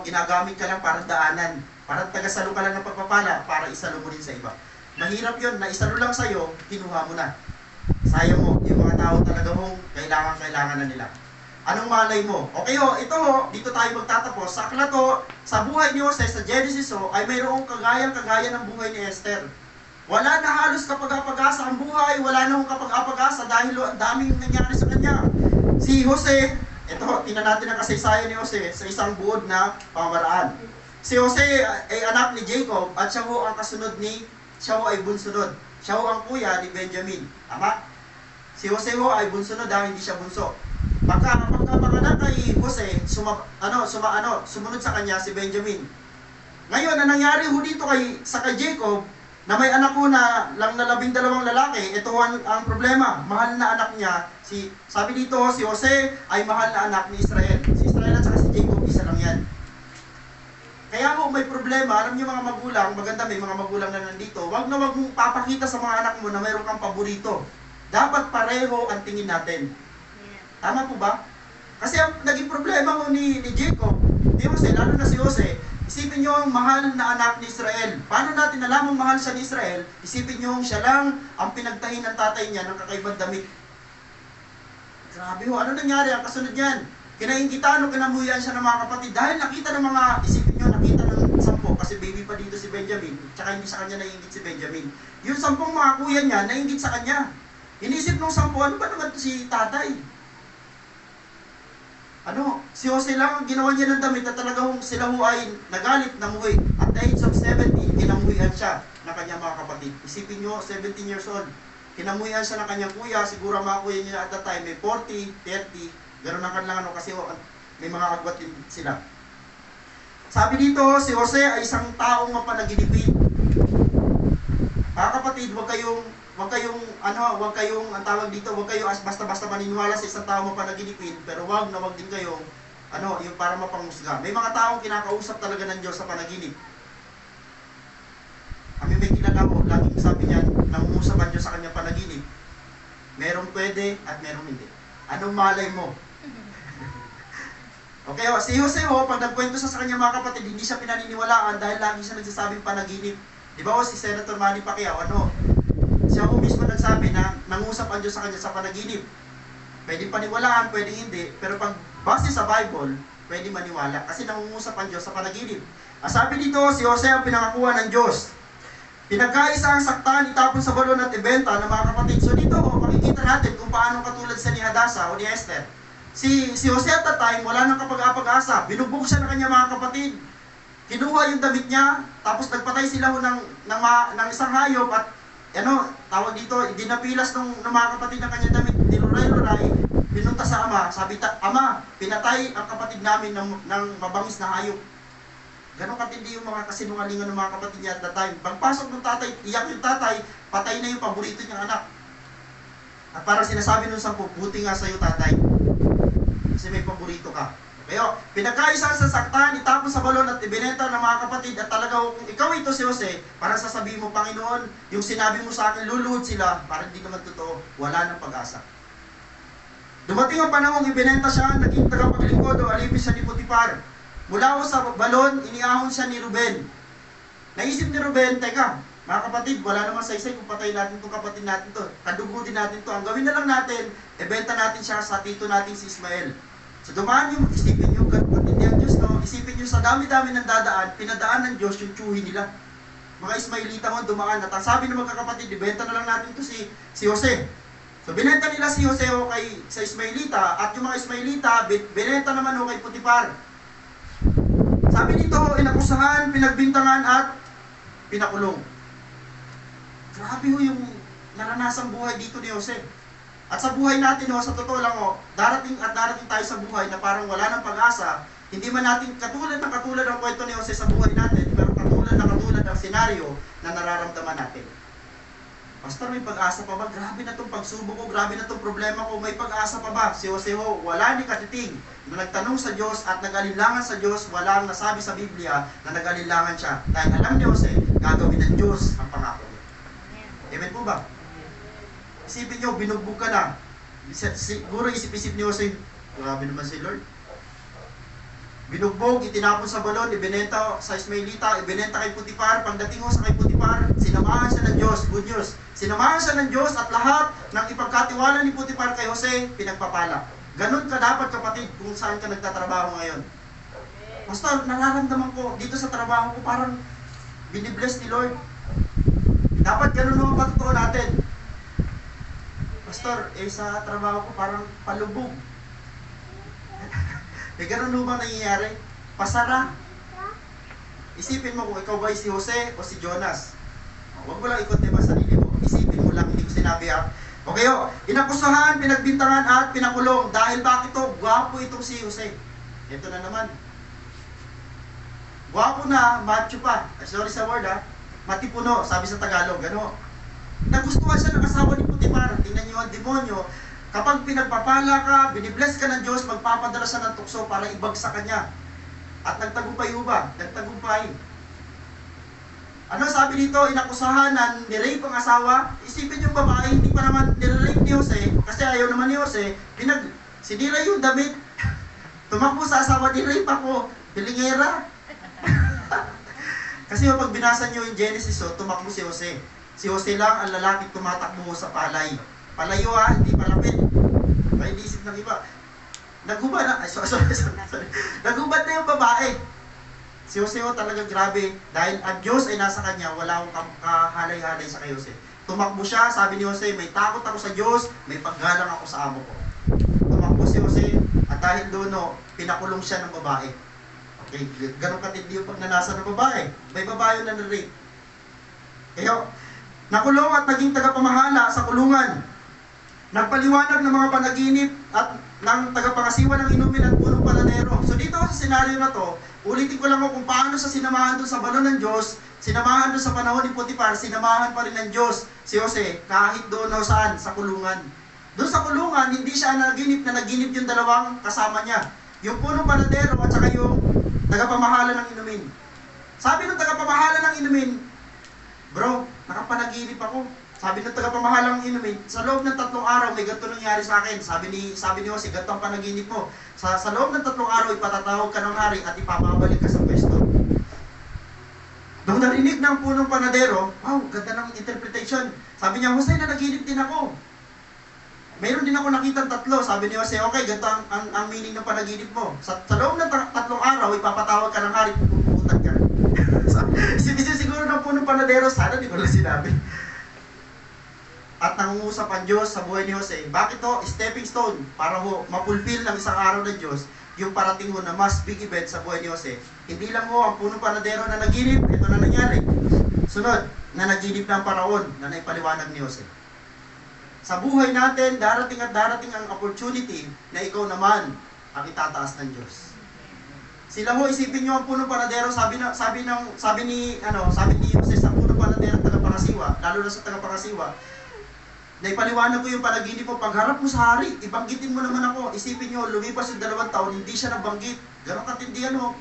A: Ginagamit ka lang para daanan. Para tagasalo ka lang ng pagpapala, para isalo mo rin sa iba. Mahirap yun, na isalo lang sa'yo, kinuha mo na. Sayang mo, yung mga tao talaga mong kailangan na nila. Anong malay mo? Okay ito dito tayo magtatapos. Sa aklat sa buhay ni Jose, sa Genesis ay mayroong kagaya ng buhay ni Esther. Wala na halos kapag-apag-asa ang buhay, wala na akong kapag-apag-asa dahil daming nangyari sa kanya. Si Jose, tingnan natin ang kasaysayan ni Jose sa isang buod na pamamaraan. Si Jose ay anak ni Jacob at siya ang kasunod siya ay bunsunod. Siya ang kuya ni Benjamin. Tama? Si Jose ay bunsunod dahil hindi siya bunso. Pagkapanganak kay Jose, sumunod sa kanya si Benjamin. Ngayon, ang nangyari dito kay Jacob, na may anak na 12 lalaki, ito ang problema. Mahal na anak niya, sabi dito, si Jose ay mahal na anak ni Israel. Si Israel at saka si Jacob, isa lang yan. Kaya may problema, alam niyo mga magulang, maganda may mga magulang na nandito, wag mong papakita sa mga anak mo na mayroon kang paborito. Dapat pareho ang tingin natin. Tama po ba? Kasi ang naging problema ni Jacob, ni Jose, lalo na si Jose, isipin nyo ang mahal na anak ni Israel. Paano natin alam ang mahal siya ni Israel? Isipin nyo siya lang ang pinagtahin ng tatay niya ng kakaibang damit. Grabe ano nangyari? Ang kasunod niyan, kinainggitan o kinamuyan siya ng mga kapatid dahil nakita ng mga, isipin nyo, nakita ng 10, kasi baby pa dito si Benjamin, tsaka hindi sa kanya naiingit si Benjamin. Yung 10 mga kuya niya, naiingit sa kanya. Inisip nung 10, ano ba naman si tatay? Si Jose lang ang ginawa niya ng damit at talagang sila ay nagalit, namuwi. At the age of 70, kinamuhian siya ng kanyang mga kapatid. Isipin nyo, 17 years old. Kinamuhian siya ng kanyang kuya, siguro mga kuya niya at that time may 40, 30, gano'n ang kanilang kasi may mga agwat din sila. Sabi dito, si Jose ay isang taong mapanaginipin. Mga kapatid, huwag kayong ang tawag dito, huwag kayo basta-basta maniniwala sa isang tao mapanaginipin, pero wag din kayong yung para mapangusga. May mga taong kinakausap talaga ng Diyos sa panaginip. Kami may kilala ko, laging sabi niya, nangungusap ang Diyos sa kanyang panaginip. Merong pwede at merong hindi. Anong malay mo? Okay, si Jose pag nagkwento sa kanyang mga kapatid, hindi siya pinaniniwalaan dahil lagi siya nagsasabing panaginip. Di ba si Senator Manny Pacquiao, siya mismo nagsabi na nangusap ang Diyos sa kanya sa panaginip. Pwede paniwalaan, pwede hindi, pero pag base sa Bible, pwede maniwala kasi nangungusap ang Diyos sa panaginip. Sabi dito, si Jose ang pinangakuha ng Diyos. Pinagkaisa ang saktan, itapon sa balon at ibenta ng mga kapatid. So dito, makikita natin kung paano katulad sa ni Hadassah o ni Esther. Si Jose at that time, wala nang kapag-apag-asa. Binugbog siya ng kanyang mga kapatid. Kinuha yung damit niya, tapos nagpatay sila ng isang hayop at tawag dito, dinapilas ng mga kapatid ng kanyang damit, niluray-luray, pinunta sa ama, sabi, Ama, pinatay ang kapatid namin ng mabangis na hayop. Ganon katindi yung mga kasinungalingan ng mga kapatid niya at that time. Pagpasok ng tatay, iyak yung tatay, patay na yung paborito niyang anak. At parang sinasabi nung 10, buti nga sa'yo tatay, kasi may paborito ka. Kaya, pinagkaisa sa saktan, itapon sa balon at ibinenta ng mga kapatid at talaga kung ikaw ito si Jose, para sasabihin mo, Panginoon, yung sinabi mo sa akin, luluhod sila, para hindi naman totoo, wala nang pag-asa. Dumating ang panahon, ibinenta siya, naging tagapaglingkod o alipin siya ni Potiphar. Mula sa balon, iniahon siya ni Ruben. Naisip ni Ruben, teka, mga kapatid, wala namang saysay kung patay natin itong kapatid natin to. Kadugo din natin to. Ang gawin na lang natin, ibenta natin siya sa tito natin si Ismael. So dumaan yung, isipin nyo, katindi ang Diyos, no? Isipin nyo, sa dami-dami ng dadaan, pinadaan ng Diyos yung tsuhin nila. Mga Ismailita mo dumaan, at ang sabi ng magkakapatid, ibenta na lang natin to si Jose. So binenta nila si Jose sa Ismailita, at yung mga Ismailita, binenta naman kay Potiphar. Sabi dito, inakusahan, pinagbintangan, at pinakulong. Grabe yung naranasang buhay dito ni Jose. At sa buhay natin, sa totoo lang, darating tayo sa buhay na parang wala nang pag-asa, Hindi man natin katulad ng kwento ni Jose sa buhay natin, pero katulad ng senaryo na nararamdaman natin. Pastor, may pag-asa pa ba? Grabe na itong pagsubok ko, grabe na itong problema ko, may pag-asa pa ba? Si Jose ho, wala ni katiting. Nung nagtanong sa Diyos at nag-alinlangan sa Diyos, walang nasabi sa Biblia na nag-alinlangan siya. Dahil alam ni Jose, gagawin ng Diyos ang pangako niya. Amen po ba? Isipin nyo, binugbog ka na. Siguro isip-isip ni Jose, grabe naman si Lord. Binugbog, itinapon sa balon, ibinenta sa Ismaelita, ibinenta kay Potiphar. Pagdating ho sa kay Potiphar, sinamahan siya ng Diyos. Good news. Sinamahan siya ng Diyos at lahat ng ipagkatiwala ni Potiphar kay Jose, pinagpapala. Ganun ka dapat, kapatid, kung saan ka nagtatrabaho ngayon. Pastor, nararamdaman ko dito sa trabaho ko parang binibless ni Lord. Dapat ganun naman patotoo natin. Pastor, sa trabaho ko parang palubog. Ganun mo bang nangyayari? Pasara. Isipin mo kung ikaw ba si Jose o si Jonas. Huwag mo lang ikot-diba sarili mo. Isipin mo lang, hindi ko sinabi ha. Okay o, inakusahan, pinagbintangan at pinakulong. Dahil bakit to? Gwapo itong si Jose. Ito na naman. Gwapo na, macho pa. Sorry sa word ha. Matipuno, sabi sa Tagalog. Ano? Nagustuhan siya ng asawa ni Potiphar. Tingnan niyo ang demonyo. Kapag pinagpapala ka, binibless ka ng Diyos, magpapadala siya ng tukso para ibagsak ka niya. At nagtagumpay ba? Nagtagumpay. Ano sabi dito? Inakusahan na nirape ang asawa. Isipin yung babae, hindi pa naman nirape ni Jose, kasi ayaw naman ni Jose, sinira yung damit. Tumakbo sa asawa, nirape ako. Bilingera. Kasi pag binasa niyo yung Genesis, tumakbo si Jose. Si Jose lang ang lalaki tumatakbo sa palay. Palayo ha, hindi palapit. May isip ng iba. Naghubad na, sorry. Naghubad na yung babae. Si Jose talaga grabe. Dahil ang Diyos ay nasa kanya, wala akong kahalay-halay sa kay Jose. Tumakbo siya, sabi ni Jose, may takot ako sa Diyos, may paggalang ako sa amo ko. Tumakbo si Jose, at dahil doon, pinakulong siya ng babae. Okay, ganun katindi yung pagnanasa ng babae. May babae na na-rape. Kaya, nakulong at naging tagapamahala sa kulungan. Nagpaliwanag ng mga panaginip at ng tagapangasiwa ng inumin at punong paladero. So dito sa senaryo na to, ulitin ko lang kung paano sa sinamahan doon sa balon ng Diyos, sinamahan doon sa panahon ni Potiphar, sinamahan pa rin ng Diyos si Jose, kahit doon o saan, sa kulungan. Doon sa kulungan, hindi siya naginip yung dalawang kasama niya. Yung punong paladero at saka yung tagapamahala ng inumin. Sabi ng tagapamahala ng inumin, bro, nakapanaginip ako. Sabi ng tagapamahala ng inumin, sa loob ng 3 araw may ganito nangyari sa akin. Sabi ni Jose, ganito ang panaginip mo. Sa loob ng 3 araw, ipatatawag ka ng hari at ipapabalik ka sa pwesto. Nung narinig ng punong panadero, wow, ganda ng interpretation. Sabi niya, Jose, nanaginip din ako. Mayroon din ako nakitang 3. Sabi ni Jose, okay, ganito ang meaning ng panaginip mo. Sa loob ng 3 araw, ipapatawag ka ng hari, pupuputan ka. Siguro ng punong panadero, sana di ko lang sinabi. At nangungusap ang Diyos sa buhay ni Jose. Bakit to? Stepping stone para mapulfill ng isang araw ng Diyos yung parating na mas big event sa buhay ni Jose. Hindi lang ang punong panadero na naginip, ito na nangyari. Sunod, na naginip ng paraon na naipaliwanag ni Jose. Sa buhay natin, darating at darating ang opportunity na ikaw naman ang itataas ng Diyos. Sila isipin niyo ang punong panadero, sabi ni Jose sa punong panadero at tagapangasiwa, lalo na sa tagapangasiwa, naipaliwanag ko yung panaginip mo, pagharap mo sa hari, ibanggitin mo naman ako. Isipin nyo, lumipas yung 2 taon, hindi siya nabanggit. Ganon katindihan mo.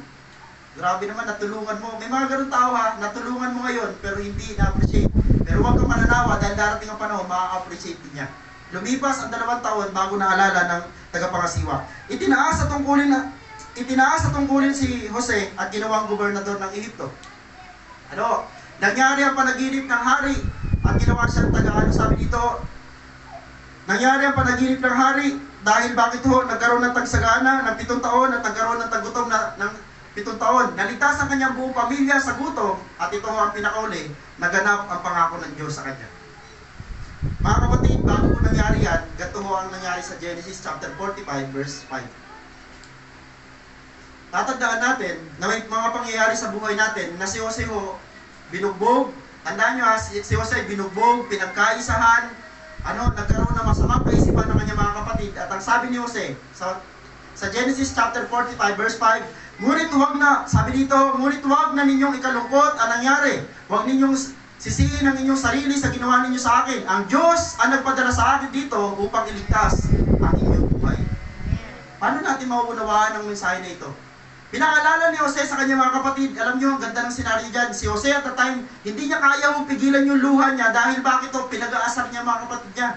A: Grabe naman, natulungan mo. May mga ganun tao natulungan mo ngayon, pero hindi na-appreciate. Pero huwag kang mananawa dahil darating ang panahon, ma-appreciate din niya. Lumipas ang 2 taon bago naalala ng tagapangasiwa. Itinaas sa tungkulin si Jose at ginawang gobernador ng Ehipto. Nangyari ang panaginip ng hari at ginawa siyang sabi dito, nangyari ang panaginip ng hari dahil bakit nagkaroon ng tagsagana ng 7 taon at nagkaroon ng tagutom ng 7 taon. Naligtas ang kanyang buong pamilya sa gutom at ito ang pinakauli, naganap ang pangako ng Diyos sa kanya. Mga kapatid, bago po nangyari yan, ganito ang nangyari sa Genesis chapter 45 verse 5. Tatandaan natin na may mga pangyayari sa buhay natin na si Jose binugbog. Tandaan nyo si Jose binugbog, pinagkaisahan, nagkaroon ng masamang kaisipan ng kanyang mga kapatid. At ang sabi ni Jose, Sa Genesis chapter 45 verse 5, ngunit huwag na, sabi dito, ngunit huwag na ninyong ikalungkot ang nangyari. Huwag ninyong sisihin ang inyong sarili sa ginawa ninyo sa akin. Ang Diyos ang nagpadala sa akin dito upang iligtas ang inyong buhay. Paano natin mauunawaan ang mensahe na ito? Pinaalala ni Jose sa kanyang mga kapatid. Alam niyo, ang ganda ng senaryo dyan. Si Jose at the time, hindi niya kaya pigilan yung luha niya dahil bakit o pinag-aasar niya mga kapatid niya.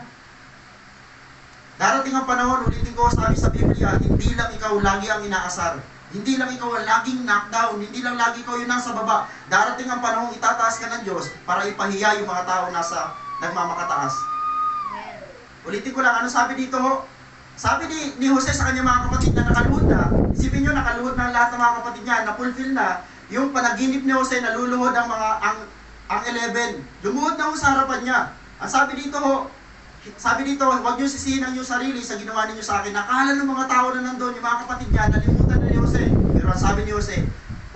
A: Darating ang panahon, ulitin ko, sabi sa Biblia, hindi lang ikaw lagi ang inaasar. Hindi lang ikaw ang laging knockdown. Hindi lang lagi ikaw yung nasa baba. Darating ang panahon, itataas ka ng Diyos para ipahiya yung mga tao nasa nagmamakataas. Ulitin ko lang, ano sabi dito ho? Sabi ni Jose sa kanyang mga kapatid na nakaluhod na, isipin nyo, nakaluhod na lahat ng mga kapatid niya, na-fulfill na, yung panaginip ni Jose, naluluhod ang 11. Lumuhod na ho sa harapan niya. Ang sabi dito ho, huwag niyo sisihin ang inyong sarili sa ginawa ninyo sa akin. Nakala ng mga tao na nandun, yung mga kapatid niya, nalimutan na ni Jose. Pero ang sabi ni Jose,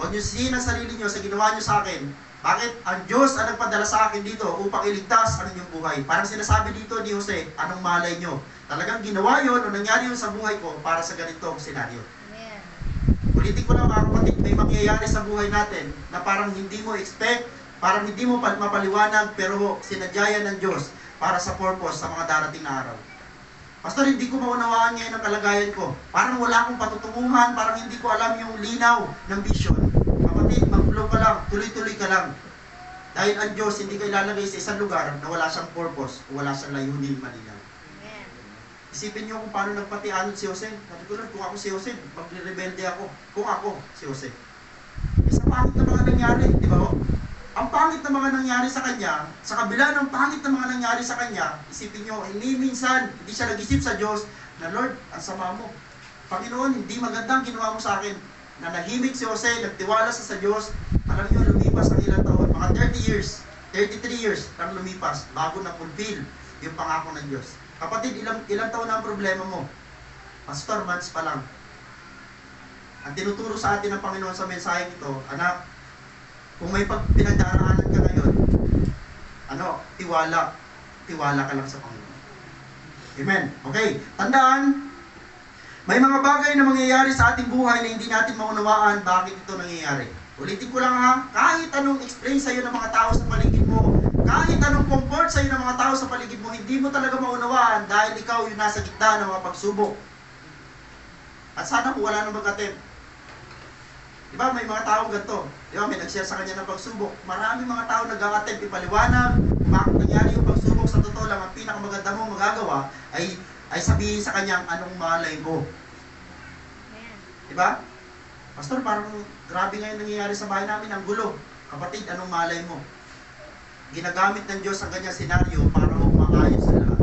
A: huwag niyo sisihin ang sarili niyo sa ginawa niyo sa akin. Bakit? Ang Diyos ang nagpadala sa akin dito upang iligtas ang inyong buhay. Parang sinasabi dito ni Jose, anong malay niyo? Talagang ginawa yun o nangyari yun sa buhay ko para sa ganitong senaryo. Amen. Ulitin ko lang mga kapatid, may mangyayari sa buhay natin na parang hindi mo expect, parang hindi mo mapaliwanag, pero sinadya ng Diyos para sa purpose sa mga darating na araw. Pastor, hindi ko maunawaan ngayon ang kalagayan ko. Parang wala akong patutunguhan, parang hindi ko alam yung linaw ng vision. Kapatid, mag-flow ka lang, tuloy-tuloy ka lang. Dahil ang Diyos hindi ka ilalagay sa isang lugar na wala siyang purpose o wala siyang layunin malinaw. Isipin niyo kung paano nagpatianod si Jose. Sabi ko lang, kung ako si Jose, magre-rebelde ako. Kung ako si Jose. Isa pangit na mga nangyari, di ba ho? Ang pangit na mga nangyari sa kanya, sa kabila ng pangit na mga nangyari sa kanya, isipin niyo, hindi minsan, hindi siya nag-isip sa Diyos, na Lord, ang sama mo. Panginoon, hindi magandang ginawa mo sa akin. Nanahimik si Jose, nagtiwala sa Diyos. Alam niyo, lumipas ang ilang taon. Mga 30 years, 33 years ang lumipas bago na-fulfill yung pangako ng Diyos. Kapatid, ilang taon na ang problema mo? Pastor, months pa lang. Ang tinuturo sa atin ng Panginoon sa mensahe ito, anak, kung may pinagdaraanan ka ngayon, tiwala ka lang sa Panginoon. Amen. Okay, tandaan, may mga bagay na mangyayari sa ating buhay na hindi natin maunawaan bakit ito nangyayari. Ulitin ko lang ha, kahit anong explain sa'yo ng mga tao sa paligid mo, kahit anong comfort sa'yo ng mga tao sa paligid mo, hindi mo talaga maunawaan dahil ikaw yung nasa gitna ng mga pagsubok. At sana kung wala nang mag-attempt. Diba, may mga tao ganito. Diba, may nag-share sa kanya ng pagsubok. Maraming mga tao nag-attempt ipaliwanag, bakit nangyari yung pagsubok. Sa totoo lang, ang pinakamaganda mong magagawa ay sabihin sa kanyang anong malay mo. Diba? Pastor, parang grabe ngayon nangyayari sa bahay namin, ang gulo. Kapatid, anong malay mo? Ginagamit ng Diyos ang kanyang senaryo para maayos sa lahat.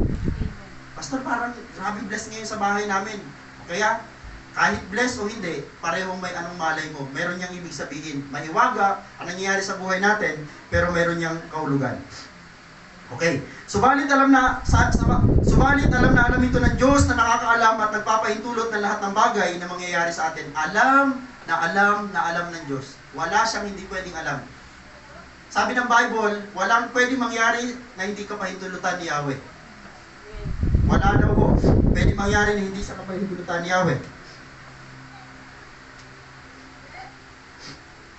A: Pastor, parang grabe bless ngayon sa bahay namin. Kaya, kahit bless o hindi, parehong may anong malay mo. Meron niyang ibig sabihin. Mahiwaga ang nangyayari sa buhay natin, pero meron niyang kahulugan. Okay. Subalit alam na alam ito ng Diyos na nakakaalam at nagpapahintulot ng lahat ng bagay na mangyayari sa atin. Alam ng Diyos. Wala siyang hindi pwedeng alam. Sabi ng Bible, walang pwedeng mangyari na hindi ka pahintulutan ni Yahweh. Wala daw po. Pwedeng mangyari na hindi sa kapahintulutan ni Yahweh.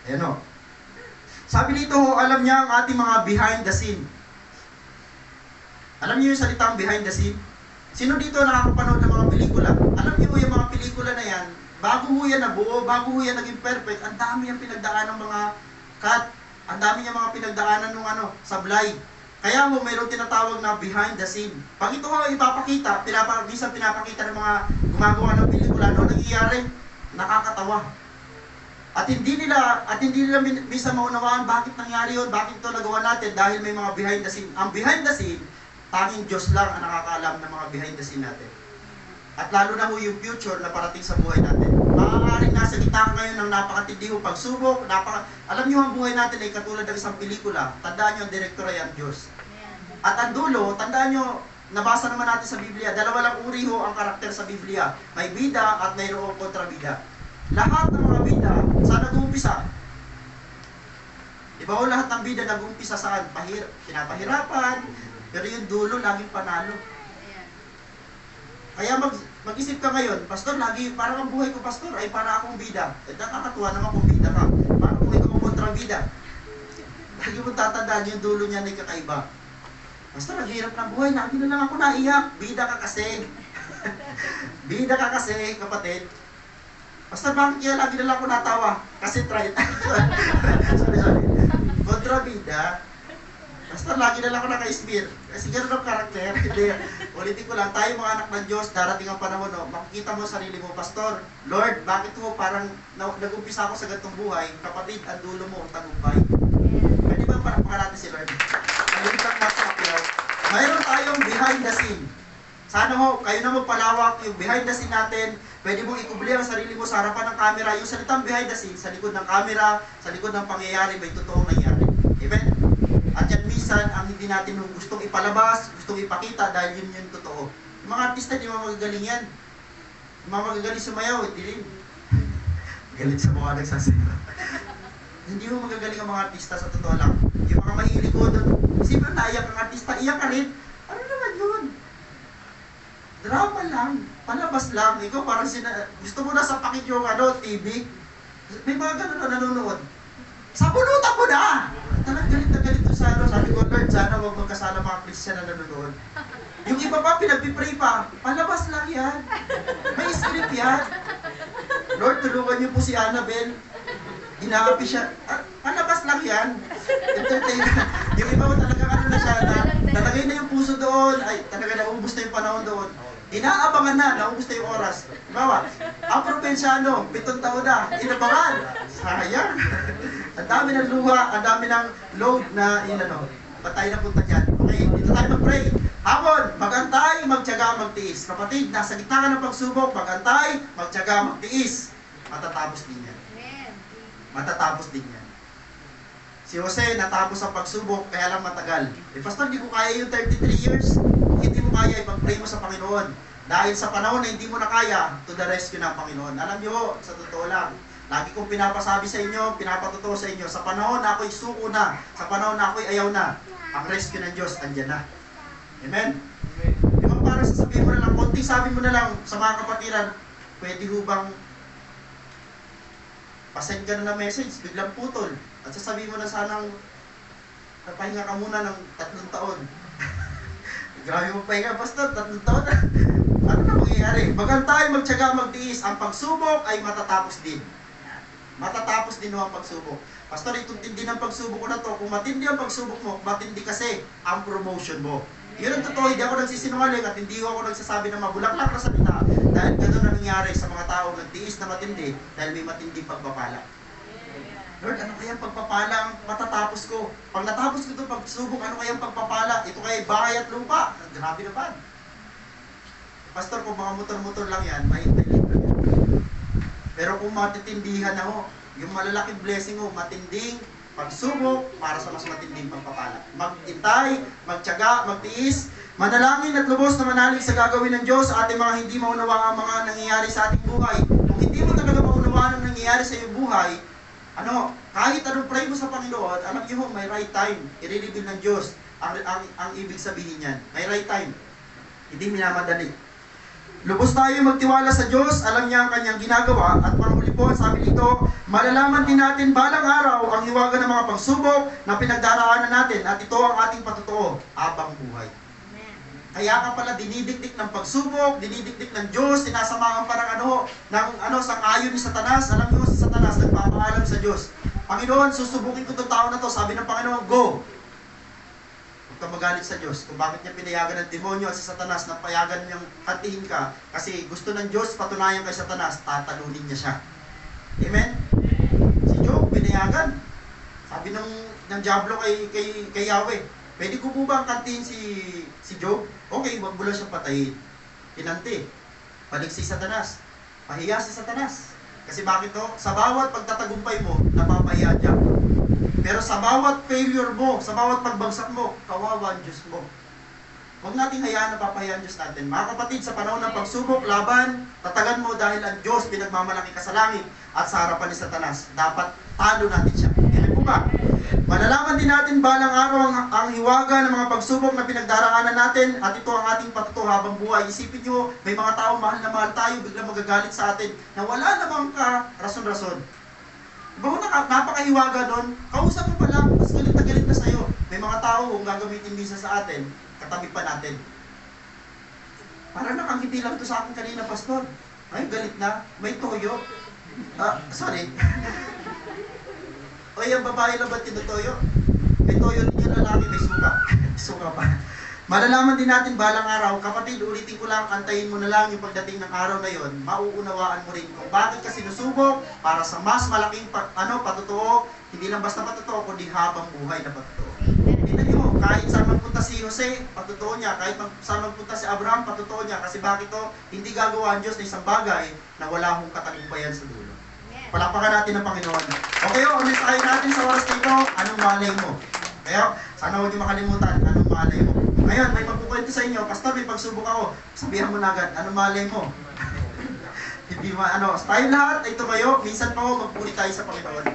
A: Ayan o. Sabi dito, alam niya ang ating mga behind the scene. Alam niyo yung salitang behind the scene? Sino dito nakakapanood ng mga pelikula? Alam niyo yung mga pelikula na yan, bago ho yan nabuo, bago ho yan naging perfect, ang dami yung pinagdaan ng mga cut, ang dami niya mga pinagdaanan ng sablay. Kaya ho, mayroong tinatawag na behind the scene. Pag ito ho ipapakita, minsan pinapakita ng mga gumagawa ng pelikula, ano nangyayari? Nakakatawa. At hindi nila minsan maunawaan bakit nangyari yun, bakit ito nagawa natin dahil may mga behind the scene. Ang behind the scene, tanging Diyos lang ang nakakaalam ng mga behind the scene natin. At lalo na ho yung future na parating sa buhay natin. Maaaring nasa gitna ngayon ng napakatindi ho pagsubok, alam niyo ang buhay natin ay katulad ng isang pelikula. Tandaan niyo ang direktor ay ang Diyos. At ang dulo, tandaan niyo, nabasa naman natin sa Biblia, dalawa lang uri ho ang karakter sa Biblia. May bida at mayroong kontrabida. Lahat ng mga bida, saan nag-uumpisa? Di ba ho, lahat ng bida nag-uumpisa saan? Pinapahirapan, pero yung dulo laging panalo. Kaya Mag-isip ka ngayon, Pastor, lagi, parang ang buhay ko, Pastor, ay para akong bida. Eh, nakakatuwa naman kung bida ka. Parang kung ikaw ang kontrabida. Lagi mo tatandaan yung dulo niya na kakaiba. Pastor, ang hirap ng buhay, lagi na lang ako naiyak. Bida ka kasi. Bida ka kasi, kapatid. Pastor, bakit kaya lagi na lang ako natawa? Kasi try. sorry. Kontrabida. Pastor, lagi na lang ako naka-smear. Kasi gano'n ang karakter. Hindi. Ulitin ko lang, tayo mga anak ng Diyos, darating ang panahon, no? Makikita mo sarili mo, Pastor, Lord, bakit mo parang nag-umpisa ako sa ganitong buhay, kapatid, ang dulo mo, tagumpay. Pwede ba parang natin si Lord? Nalimutan mo sa akin. Mayroon tayong behind the scene. Sana ho, kayo na magpalawak yung behind the scene natin. Pwede mong ikubli ang sarili mo sa harapan ng camera. Yung salitang behind the scene, sa likod ng camera, sa likod ng pangyayari, may totoong nangyari. Amen? At yan minsan, ang hindi natin gustong ipalabas, gustong ipakita dahil yun yung totoo. Yung mga artista, di mga magagaling yan. Yung mga magagaling sumayaw, hindi rin. Galit sa mga nagsasayaw. Hindi mo magagaling ang mga artista sa totoo lang. Yung mga mahilig ko doon, isipin na iyak ang artista, iyak ka rin. Ano naman yun? Drama lang, palabas lang. Ikaw parang gusto mo na sapakin yung TV. May mga ganun na nanonood. Sabulutan mo na! Talagang galit na galit to sa sabi ko, Lord, sana huwag magkasala mga Christian na nanonood. Yung iba pa, pinagpipray pa, palabas lang yan. May script yan. Lord, tulungan niyo po si Annabelle. Inaapi siya. Palabas lang yan. Entertainment. Yung iba mo talaga na siya, nalagay na yung puso doon, ay talaga naubos na yung panahon doon. Inaabangan na, naubos na yung oras. Bawa, ang probensyano, 7 taon na, inabangan. Sayang. Ang dami ng luha, ang dami ng load na patay na punta dyan. Okay, dito tayo mag-pray. Hapon, magantay, magtiyaga, magtiis. Kapatid, nasa gitna ka ng pagsubok, magantay, magtiyaga, magtiis. Matatapos din yan. Matatapos din yan. Si Jose, natapos ang pagsubok, kaya lang matagal. Eh, Pastor, hindi ko kaya yung 33 years. Kung hindi mo kaya, ipag-pray mo sa Panginoon. Dahil sa panahon na hindi mo na kaya, to the rescue ng Panginoon. Alam niyo, sa totoo lang, lagi kong pinapasabi sa inyo, pinapatotoo sa inyo, sa panahon na ako'y suko na, sa panahon na ako'y ayaw na, ang rescue ng Diyos, andyan na. Amen? Di ba parang sasabihin mo na lang, konting sabi mo na lang sa mga kapatiran, pwede hubang pasend ka na ng message, biglang putol. At sasabihin mo na sanang napahinga ka muna ng 3 taon. Grabe mo pahinga, Pastor, 3 taon na. Ano na mangyayari? Magantay, magtiyaga, magtiis. Ang pagsubok ay matatapos din. Matatapos din ang pagsubok. Pastor, itong tindi ng pagsubok ko na to. Kung matindi ang pagsubok mo, matindi kasi ang promotion mo. Yun ang totoo, hindi ako nagsisinungaling at hindi ako nagsasabi ng mabulaklak na salita dahil gano'n na nangyari sa mga tao nagtiis na matindi dahil may matindi pagpapala. Lord, ano kayang pagpapala ang matatapos ko? Pag natapos ko itong pagsubok, ano kayang pagpapala? Ito kaya bahay at lupa. Grabe naman. Pastor, kung mga motor-motor lang yan, mahintay lang yan. Pero kung matitindihan ako, yung malalaking blessing mo, matinding pagsubok para sa mas matinding pagpapala. Magintay, magtiyaga, magtiis, manalangin at lubos na manalig sa gagawin ng Diyos sa ating mga hindi maunawaan ang mga nangyayari sa ating buhay. Kung hindi mo talaga maunawaan ang nangyayari sa iyong buhay, kahit anong pray mo sa Panginoon, alam niyo may right time. I-reveal ng Diyos ang ibig sabihin niyan. May right time. Hindi minamadali. Lubos tayo magtiwala sa Diyos, alam niya ang kanyang ginagawa, at panghuli po, sabi dito, malalaman din natin balang araw ang hiwaga ng mga pagsubok na pinagdaraanan natin, at ito ang ating patotoo, habang buhay. Kaya ka pala dinidikdik ng pagsubok, dinidikdik ng Diyos, sinasamahan pa ng sang-ayon ni Satanas. Alam niyo si Satanas, nagpapaalam sa Diyos. Panginoon, susubukin ko itong tao na to. Sabi ng Panginoon, go! Huwag ka magalit sa Diyos. Kung bakit niya pinayagan ng demonyo at si Satanas na payagan niyang hantihin ka, kasi gusto ng Diyos patunayan kay Satanas, tatalunin niya siya. Amen? Si Job, pinayagan. Sabi ng Diablo kay Yahweh, pwede ko po ba ang kantiin si Job? Okay, wag mo lang siyang patayin. Pinanti. Balik si Satanas. Pahiya si Satanas. Kasi bakit to? Sa bawat pagtatagumpay mo, napapahiya siya. Pero sa bawat failure mo, sa bawat pagbagsak mo, kawawa ang Diyos mo. Huwag nating hayaan na papahiya ang Diyos natin. Mga kapatid, sa panahon ng pagsubok, laban, tatagan mo dahil ang Diyos pinagmamalaki ka sa langit at sa harapan ni Satanas. Dapat talo natin siya. Kaya po ba? Malalaman din natin balang araw ang hiwaga ng mga pagsubok na pinagdaraanan natin at ito ang ating patuto habang buhay. Isipin nyo, may mga tao mahal na mahal tayo, biglang magagalit sa atin na wala namang rason-rason. Diba kung napakahiwaga doon, kausap mo pa lang, mas galit na sa'yo. May mga tao kung gagamitin misa sa atin, katabi pa natin. Parang nakangiti lang to sa akin kanina, Pastor. Ay, galit na, may toyo. Sorry. O yung babae lang ba tinutoyo? May toyo rin yung lalaki, may suka. Suka pa. Malalaman din natin balang araw, kapatid, ulitin ko lang, antayin mo na lang yung pagdating ng araw na yon, mauunawaan mo rin kung bakit ka sinusubok para sa mas malaking patutuo, hindi lang basta patutuo, kundi habang buhay na patutuo. Tingnan niyo, kahit saan magpunta si Jose, patutuo niya, kahit saan magpunta si Abraham, patutuo niya, kasi bakit to, hindi gagawa ang Diyos na isang bagay na wala hong katagumpayan sa dulo. Palakpakan natin ang Panginoon. Okay, ulit tayo natin sa oras na ito, anong malay mo? Kaya, sana huwag niyo makalimutan, anong malay mo? Ngayon, may magkukwento sa inyo, Pastor, may pagsubok ako, sabihan mo na agad, anong malay mo? Hindi tayo lahat, ito kayo, minsan pa ako, magpuri tayo sa Panginoon.